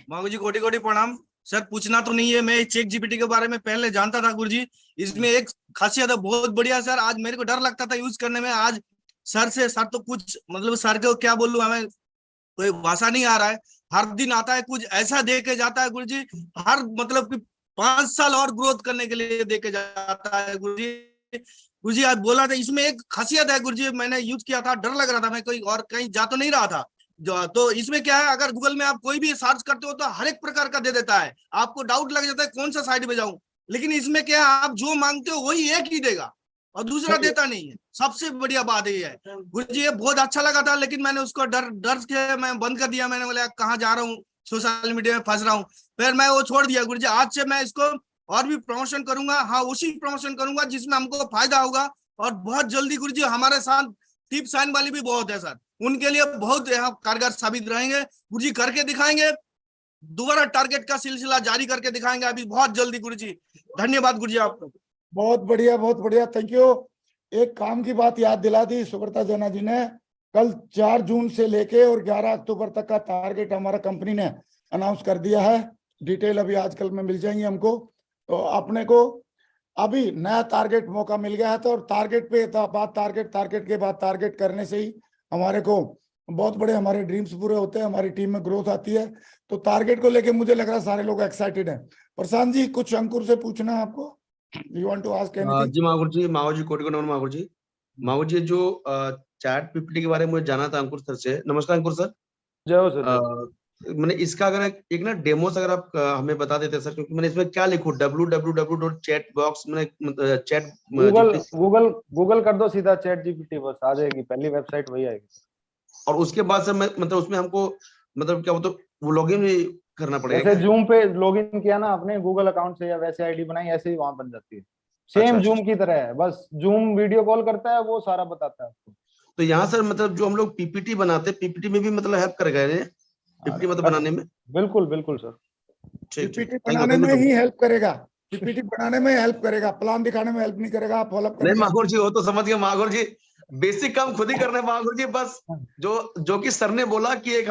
मांगू जी कोटि कोटि प्रणाम सर। पूछना तो नहीं है, मैं चैट जीपीटी के बारे में पहले जानता था गुरुजी, इसमें एक खासियत है बहुत बढ़िया सर। आज मेरे को डर लगता था यूज करने में, आज सर से, सर तो कुछ मतलब सर को क्या बोलूं, हमें कोई भाषा नहीं आ रहा है। हर दिन आता है कुछ ऐसा दे के जाता है गुरुजी, हर मतलब कि 5 साल और ग्रोथ करने के लिए दे के जाता है गुरुजी। गुरुजी आज बोला था, इसमें एक खासियत है गुरुजी, मैंने यूज किया था, डर लग रहा था, मैं कोई और कहीं जा तो नहीं रहा था। तो इसमें क्या है, अगर गूगल में आप कोई भी सर्च करते हो तो हर एक प्रकार का दे देता है, आपको डाउट लग जाता है कौन सा साइट पे जाऊं। लेकिन इसमें क्या है, आप जो मांगते हो वही एक ही देगा और दूसरा देता नहीं है। सबसे बढ़िया बात ये है गुरुजी, ये बहुत अच्छा लगा था, लेकिन मैंने उसको डर के मैं बंद कर दिया। मैंने बोला कहाँ जा रहा हूँ, सोशल मीडिया में फंस रहा हूँ, फिर मैं वो छोड़ दिया गुरुजी। आज से मैं इसको और भी प्रमोशन करूंगा, हाँ उसी प्रमोशन करूंगा जिसमें हमको फायदा होगा। और बहुत जल्दी गुरुजी हमारे साथ टिप साइन वाली भी बहुत है सर, उनके लिए बहुत कारगर साबित रहेंगे गुरुजी, करके दिखाएंगे, दोबारा टारगेट का सिलसिला जारी करके दिखाएंगे अभी बहुत जल्दी गुरुजी। धन्यवाद गुरुजी आपको। बहुत बढ़िया, बहुत बढ़िया, थैंक यू। एक काम की बात याद दिला दी सुब्रता जैना जी ने, कल 4 जून से लेके और 11 अक्टूबर तक का टारगेट हमारा कंपनी ने अनाउंस कर दिया है। डिटेल अभी आजकल में मिल जाएंगी हमको। तो अपने को अभी नया टारगेट मौका मिल गया है, तो टारगेट पे टारगेट के बाद टारगेट करने से ही हमारे को बहुत बड़े हमारे ड्रीम्स पूरे होते हैं, हमारी टीम में ग्रोथ आती है। तो टारगेट को लेके मुझे लग रहा है सारे लोग एक्साइटेड हैं। प्रशांत जी, कुछ अंकुर से पूछना है आपको? You want to ask anything? जी मागुर जी कोटि को नमन मागुर जी। मागुर जी, जो चैट पीपीटी के बारे में मुझे जाना था अंकुर सर से। नमस्कार अंकुर सर। जय हो सर। मैंने इसका अगर एक ना डेमोस अगर आप हमें बता देते सर, क्योंकि मैंने इसमें क्या लिखूं, www.chatbox मैंने चैट गूगल कर दो सीधा चैट जीपीटी, बस आ जाएगी, पहली वेबसाइट वही आएगी। और उसके बाद सर मैं मतलब उसमें हमको मतलब क्या मतलब वो लॉगिन भी करना पड़ेगा? जैसे जूम पे लॉगिन किया ना आपने गूगल अकाउंट से या वैसे आईडी बनाई, ऐसे ही वहां बन जाती है, सेम जूम की तरह है, बस जूम वीडियो कॉल करता है, वो सारा बताता है आपको। तो यहाँ सर मतलब जो हम लोग पीपीटी बनाते हैं, पीपीटी में भी मतलब हेल्प करेगा पीपीटी मतलब बनाने में? बिल्कुल बिल्कुल सर। ठीक पीपीटी थैंक यू बनाने थैंक में यू ही हेल्प करेगा, पीपीटी बनाने में हेल्प करेगा, प्लान दिखाने में हेल्प नहीं करेगा, फॉलोअप नहीं करने में। माहौर जी, वो तो समझ गए माहौर जी, बेसिक काम खुद ही करना है माहौर जी। बस जो कि सर ने बोला कि एक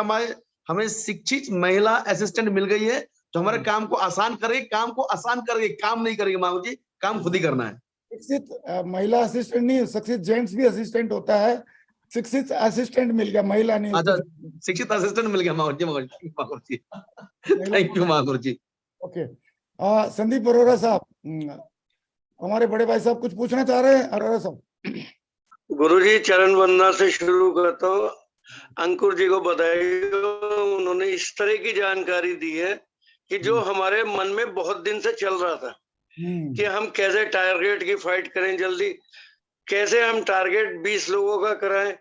हमें शिक्षित महिला असिस्टेंट मिल गई है जो हमारे काम को आसान करेगी, काम नहीं करेगी माहौर जी, काम खुद ही करना है। शिक्षित महिला असिस्टेंट नहीं, शिक्षित जेंट्स भी असिस्टेंट होता है, शिक्षित असिस्टेंट मिल गया, महिला नहीं अच्छा, होती। शिक्षित असिस्टेंट मिल गया माहौर जी। महिला- thank you Mahaur ji. Okay, Sandeep Arora sahab, हमारे बड़े भाई साहब कुछ पूछना चाह रहे हैं? अरोरा साहब। गुरुजी चरण वंदना से शुरू करता हूँ। अंकुर जी को बधाई हो, उन्होंने इस तरह की जानकारी दी है कि जो हमारे मन में बहुत दिन से चल रहा था कि हम कैसे टारगेट की फाइट करें जल्दी, कैसे हम टारगेट 20 लोगों का कराएं,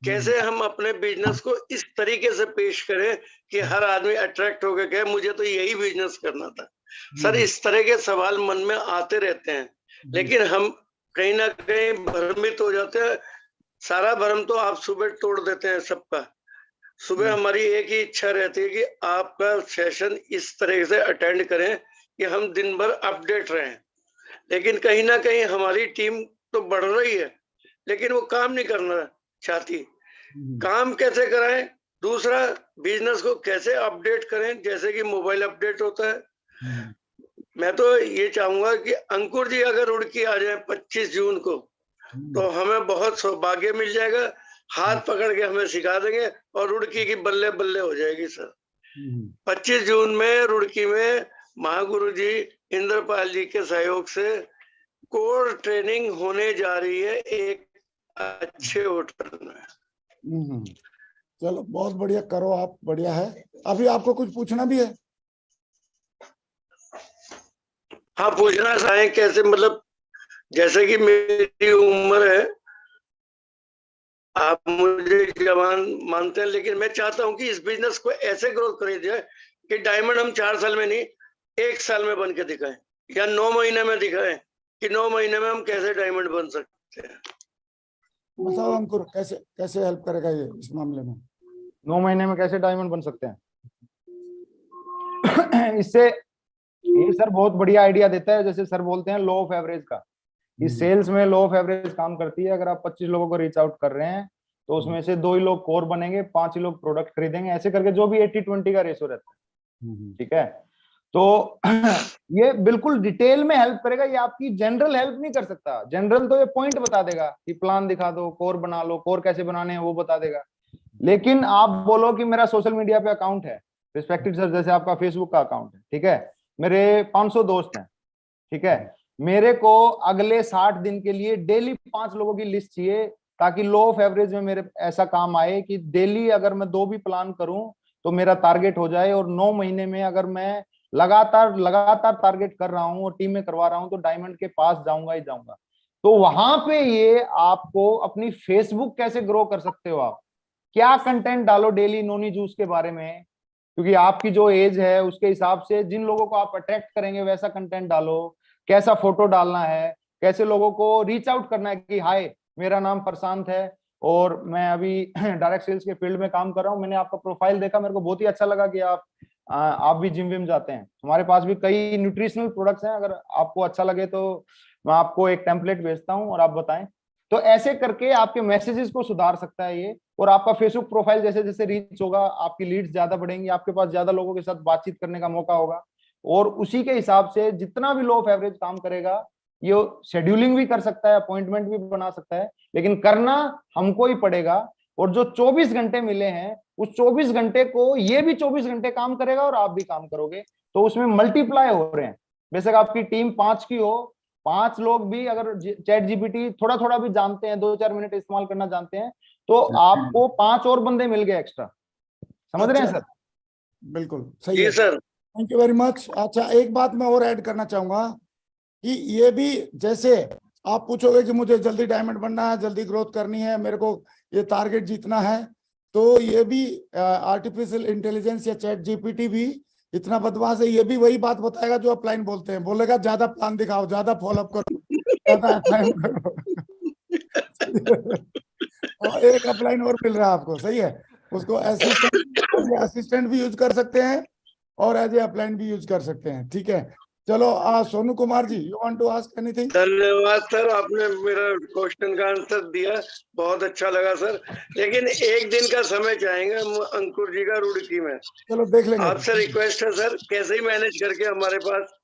कैसे हम अपने बिजनेस को इस तरीके से पेश करें कि हर आदमी अट्रैक्ट होकर कहे मुझे तो यही बिजनेस करना था। सर, इस तरह के सवाल मन में आते रहते हैं, लेकिन हम कहीं ना कहीं भ्रमित हो जाते हैं। सारा भ्रम तो आप सुबह तोड़ देते हैं सबका। सुबह हमारी एक ही इच्छा रहती है कि आपका सेशन इस तरह से अटेंड करें कि हम दिन भर अपडेट रहें, लेकिन कहीं ना कहीं हमारी टीम तो बढ़ रही है लेकिन वो काम नहीं करना चाहती। काम कैसे कराएं, दूसरा बिजनेस को कैसे अपडेट करें, जैसे कि मोबाइल अपडेट होता है। मैं तो ये चाहूंगा कि अंकुर जी अगर रुड़की आ जाए 25 जून को तो हमें बहुत सौभाग्य मिल जाएगा, हाथ पकड़ के हमें सिखा देंगे और रुड़की की बल्ले बल्ले हो जाएगी। सर 25 जून में रुड़की में महागुरु जी इंद्रपाल जी के सहयोग से कोर ट्रेनिंग होने जा रही है एक अच्छे होटल में। चलो बहुत बढ़िया, करो आप, बढ़िया है। अभी आपको कुछ पूछना भी है? हाँ, पूछना चाहें कैसे, मतलब जैसे कि मेरी उम्र है, आप मुझे जवान मानते हैं, लेकिन मैं चाहता हूं कि इस बिजनेस को ऐसे ग्रोथ करी जाए कि डायमंड हम 4 साल में नहीं 1 साल में बन के दिखाएं, या 9 महीने में दिखाएं कि 9 महीने में हम कैसे डायमंड बन सकते हैं। बताओ अंकुर, कैसे कैसे हेल्प करेगा ये इस मामले में? 9 महीने में कैसे डायमंड बन सकते हैं? इससे ये सर बहुत बढ़िया आइडिया देता है। जैसे सर बोलते हैं लॉ ऑफ एवरेज का, इस सेल्स में लॉ ऑफ एवरेज काम करती है। अगर आप 25 लोगों को रीच आउट कर रहे हैं तो उसमें से 2 ही लोग कोर बनेंगे, 5 ही लोग प्रोडक्ट खरीदेंगे, ऐसे करके जो भी 80-20 का रेशो रहता है। ठीक है, तो ये बिल्कुल डिटेल में हेल्प करेगा। ये आपकी जनरल हेल्प नहीं कर सकता। जनरल तो ये पॉइंट बता देगा कि प्लान दिखा दो, कोर बना लो, कोर कैसे बनाने हैं वो बता देगा। लेकिन आप बोलो कि मेरा सोशल मीडिया पे अकाउंट है, रिस्पेक्टेड सर, जैसे आपका फेसबुक का अकाउंट है, ठीक है, मेरे 500 दोस्त हैं, ठीक है, मेरे को अगले 60 दिन के लिए डेली 5 लोगों की लिस्ट चाहिए, ताकि लॉ ऑफ एवरेज में मेरे ऐसा काम आए कि डेली अगर मैं 2 भी प्लान करूं तो मेरा टारगेट हो जाए, और 9 महीने में अगर मैं लगातार टारगेट कर रहा हूं और टीम में करवा रहा हूं तो डायमंड के पास जाऊंगा ही जाऊंगा। तो वहां पे ये आपको अपनी फेसबुक कैसे ग्रो कर सकते हो, आप क्या कंटेंट डालो डेली नोनी जूस के बारे में, क्योंकि आपकी जो एज है उसके हिसाब से जिन लोगों को आप अट्रैक्ट करेंगे वैसा कंटेंट डालो। कैसा फोटो डालना है, कैसे लोगों को रीच आउट करना है कि हाय मेरा नाम प्रशांत है और मैं अभी डायरेक्ट सेल्स के फील्ड में काम कर रहा हूँ, मैंने आपका प्रोफाइल देखा, मेरे को बहुत ही अच्छा लगा कि आप भी जिम विम जाते हैं, हमारे पास भी कई न्यूट्रिशनल प्रोडक्ट्स हैं, अगर आपको अच्छा लगे तो मैं आपको एक टेम्पलेट भेजता हूँ और आप बताएं। तो ऐसे करके आपके मैसेजेस को सुधार सकता है ये। और आपका फेसबुक प्रोफाइल जैसे जैसे रीच होगा, आपकी लीड्स ज्यादा बढ़ेंगी, आपके पास ज्यादा लोगों के साथ बातचीत करने का मौका होगा, और उसी के हिसाब से जितना भी लॉ ऑफ एवरेज काम करेगा, ये शेड्यूलिंग भी कर सकता है, अपॉइंटमेंट भी बना सकता है, लेकिन करना हमको ही पड़ेगा। और जो 24 घंटे मिले हैं उस 24 घंटे को ये भी 24 घंटे काम करेगा और आप भी काम करोगे, तो उसमें मल्टीप्लाई हो रहे हैं। बेशक आपकी टीम 5 की हो, 5 लोग भी अगर चैट जीपीटी थोड़ा थोड़ा भी जानते हैं, 2-4 मिनट इस्तेमाल करना जानते हैं, तो आपको 5 और बंदे मिल गए एक्स्ट्रा। समझ रहे हैं सर? बिल्कुल सही जी है sir. Thank you very much. अच्छा, एक बात मैं और ऐड करना चाहूंगा कि ये भी, जैसे आप पूछोगे कि मुझे जल्दी डायमंड बनना है, जल्दी ग्रोथ करनी है, मेरे को ये टारगेट जीतना है, तो ये भी आर्टिफिशियल इंटेलिजेंस या चैट जीपीटी भी इतना बदमाश है, ये भी वही बात बताएगा जो अपलाइन बोलते हैं, बोलेगा ज्यादा प्लान दिखाओ, ज्यादा फॉलोअप करो, ज्यादा अपलाइन करो। और एक अपलाइन और मिल रहा है आपको, सही है, उसको असिस्टेंट भी यूज कर सकते हैं और एज ए अपलाइन भी यूज कर सकते हैं। ठीक है, चलो Sonu Kumar ji, you want to ask anything? धन्यवाद सर, आपने मेरा क्वेश्चन का आंसर दिया, बहुत अच्छा लगा सर। लेकिन एक दिन का समय चाहेंगे हम अंकुर जी का रुड़की में। चलो देख लेंगे, आपसे रिक्वेस्ट है सर, कैसे ही मैनेज करके हमारे पास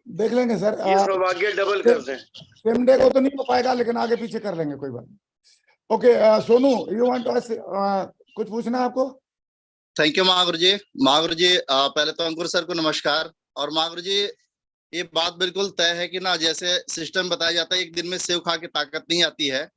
देख लेंगे सर। ये सौभाग्य डबल कर दें। सेम डे को तो नहीं हो पाएगा, लेकिन आगे पीछे कर लेंगे, कोई बात नहीं। Okay Sonu, you want to कुछ पूछना है आपको? थैंक यू महागुरु जी। महागुरु जी पहले तो अंकुर सर को नमस्कार। और महागुरु जी, ये बात बिल्कुल तय है कि ना, जैसे सिस्टम बताया जाता है, एक दिन में सेव खा के ताकत नहीं आती है,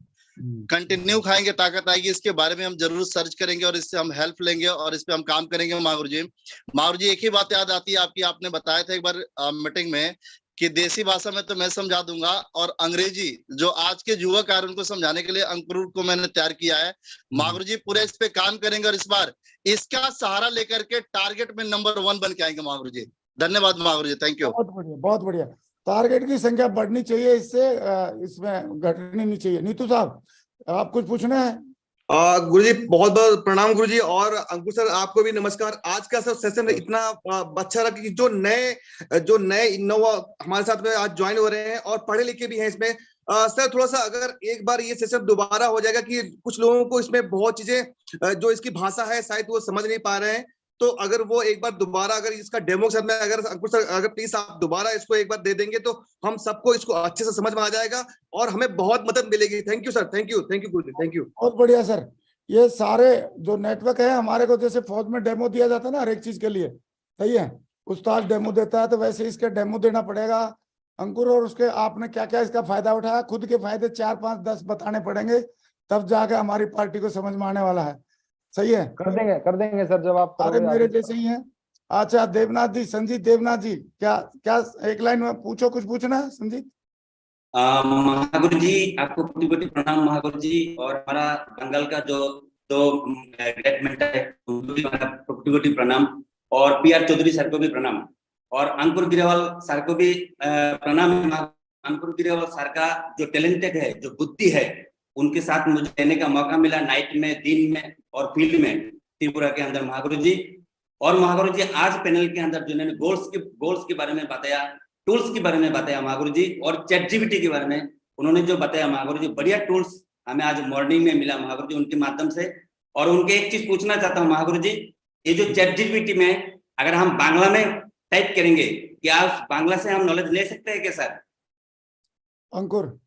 कंटिन्यू खाएंगे ताकत आएगी। इसके बारे में हम जरूर सर्च करेंगे और इससे हम हेल्प लेंगे और इस पे हम काम करेंगे। महागुरु जी एक ही बात याद आती है आपकी, आपने बताया था एक बार मीटिंग में कि देसी भाषा में तो मैं समझा दूंगा, और अंग्रेजी जो आज के युवक आ रहे हैं उनको समझाने के लिए अंकुर को मैंने तैयार किया है। महागुरु जी पूरे इस पे काम करेंगे और इस बार इसका सहारा लेकर के टारगेट में नंबर 1 बन के आएंगे। महागुरु जी धन्यवाद। महागुरु जी थैंक यू। बहुत बढ़िया, बहुत बढ़िया। टारगेट की संख्या बढ़नी चाहिए, इससे इसमें घटनी नहीं चाहिए। नीतू साहब, आप कुछ पूछना है? गुरुजी बहुत बहुत प्रणाम गुरुजी, और अंकुर सर आपको भी नमस्कार। आज का सर सेशन इतना अच्छा रहा कि जो नए इनोवा हमारे साथ में आज ज्वाइन हो रहे हैं और पढ़े लिखे भी हैं इसमें। सर थोड़ा सा अगर एक बार ये सेशन दोबारा हो जाएगा, कि कुछ लोगों को इसमें बहुत चीजें जो इसकी भाषा है शायद वो समझ नहीं पा रहे हैं, तो अगर वो एक बार दोबारा अगर इसका डेमो के साथ में अगर अंकुर सर अगर प्लीज आप दोबारा इसको एक बार दे देंगे तो हम सबको इसको अच्छे से समझ में आ जाएगा और हमें बहुत मदद मिलेगी। Thank you sir, thank you Guruji, thank you. बहुत बढ़िया सर। ये सारे जो नेटवर्क है हमारे को, जैसे फौज में डेमो दिया जाता है ना हर एक चीज के लिए, सही है, उस्ताद डेमो देता है, तो वैसे इसका डेमो देना पड़ेगा अंकुर। और उसके आपने क्या क्या इसका फायदा उठाया, खुद के फायदे 4, 5, 10 बताने पड़ेंगे, तब जाके हमारी पार्टी को समझ में आने वाला है। सही है, कर देंगे सर, जब आप अरे मेरे जैसे ही हैं। अच्छा देवनाथ जी, संजीत देवनाथ जी, क्या एक लाइन में पूछो, कुछ पूछना है संजीत? महागुरु जी आपको कोटि कोटि प्रणाम महागुरु जी, और हमारा बंगाल का जो ग्रेट मेंटर है उनको भी कोटि कोटि प्रणाम, और PR चौधरी सर को भी प्रणाम, और अंकुर गिरेवाल सर को भी प्रणाम। अंकुर गिरेवाल सर का जो टैलेंटेड है, जो बुद्धि है, उनके साथ मुझे रहने का मौका मिला, नाइट में, दिन में और फील्ड में त्रिपुरा के अंदर महागुरु जी। और महागुरु जी आज पैनल के अंदर जिन्होंने गोल्स के बारे में बताया, टूल्स के बारे में बताया महागुरु जी, और ChatGPT के बारे में उन्होंने जो बताया महागुरु जी, बढ़िया टूल्स हमें आज मॉर्निंग में मिला महागुरु जी उनके माध्यम से। और उनके एक चीज पूछना चाहता हूँ महागुरु जी, ये जो ChatGPT में अगर हम बांग्ला में टाइप करेंगे, क्या बांग्ला से हम नॉलेज ले सकते हैं क्या सर? अंकुर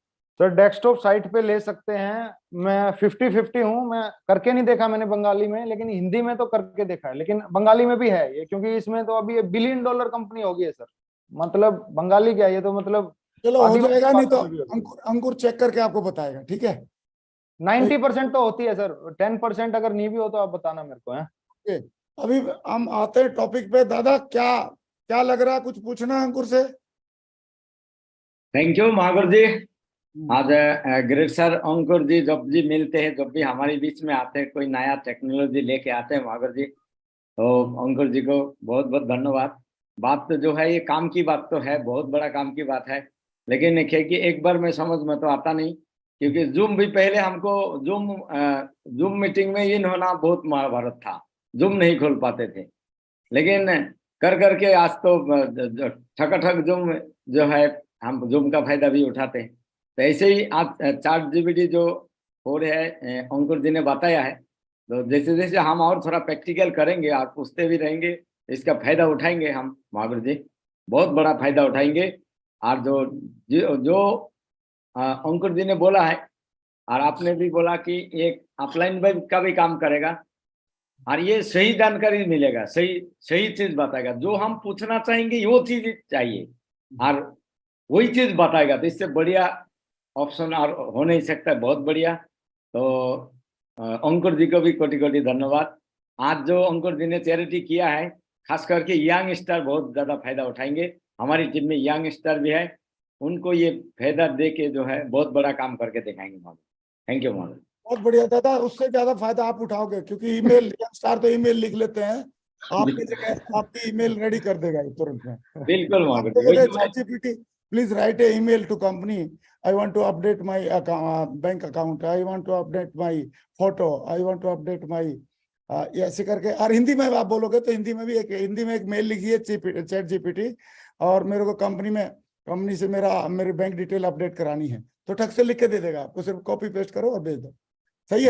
सर डेस्कटॉप साइट पे ले सकते हैं। मैं 50-50 हूँ, मैं करके नहीं देखा मैंने बंगाली में, लेकिन हिंदी में तो करके देखा है, लेकिन बंगाली में भी है ये, क्योंकि इसमें तो अभी $1 बिलियन कंपनी होगी है सर। मतलब बंगाली क्या, ये तो मतलब चलो हो जाएगा, नहीं तो अंकुर चेक करके आपको बताएगा। ठीक है, 90% तो होती है सर, 10% अगर नहीं भी हो तो आप बताना मेरे को है। अभी हम आते हैं टॉपिक पे। दादा क्या लग रहा है, कुछ पूछना है अंकुर से? थैंक यू महागुरु जी। आज ग्रेट सर अंकुर जी जब भी मिलते हैं, जब भी हमारे बीच में आते हैं, कोई नया टेक्नोलॉजी लेके आते हैं महागुरु जी, तो अंकुर जी को बहुत बहुत धन्यवाद। बात तो जो है ये काम की बात तो है, बहुत बड़ा काम की बात है, लेकिन कि एक बार में समझ में तो आता नहीं, क्योंकि जूम भी पहले हमको जूम मीटिंग में इन होना बहुत महाभारत था, जूम नहीं खोल पाते थे, लेकिन कर करके आज तो ठकाठक जूम जो है हम जूम का फायदा भी उठाते हैं। तो ऐसे ही आज ChatGPT जो हो रहा है अंकुर जी ने बताया है, तो जैसे जैसे हम और थोड़ा प्रैक्टिकल करेंगे और पूछते भी रहेंगे, इसका फायदा उठाएंगे हम महागुरु जी, बहुत बड़ा फायदा उठाएंगे। और जो अंकुर जी ने बोला है और आपने भी बोला कि एक ऑफलाइन का भी काम करेगा, और ये सही जानकारी मिलेगा, सही चीज बताएगा, जो हम पूछना चाहेंगे वो चीज चाहिए और वही चीज बताएगा, तो इससे बढ़िया ऑप्शन और हो नहीं सकता। बहुत बढ़िया। तो अंकुर जी को भी कोटि कोटि धन्यवाद। आज जो अंकुर जी ने चैरिटी किया है, खास करके यंग स्टार बहुत ज्यादा फायदा उठाएंगे। हमारी टीम में यंग स्टार भी है, उनको ये फायदा दे के जो है बहुत बड़ा काम करके दिखाएंगे। Thank you Mohan. बहुत बढ़िया दादा, उससे ज्यादा फायदा आप उठाओगे, क्योंकि ईमेल यंग स्टार तो ईमेल लिख लेते हैं, आपकी जगह आपकी ईमेल रेडी कर देगा तुरंत में। बिल्कुल ChatGPT, please write an email to company. I want to update my bank account. I want to update my photo. I want to update my ये ऐसे करके, और हिंदी में आप बोलोगे तो हिंदी में एक मेल लिखिए चैट जीपीटी, और मेरे को कंपनी से मेरी बैंक डिटेल अपडेट करानी है, तो ठग से लिख के दे देगा आपको, सिर्फ कॉपी पेस्ट करो और भेज दो।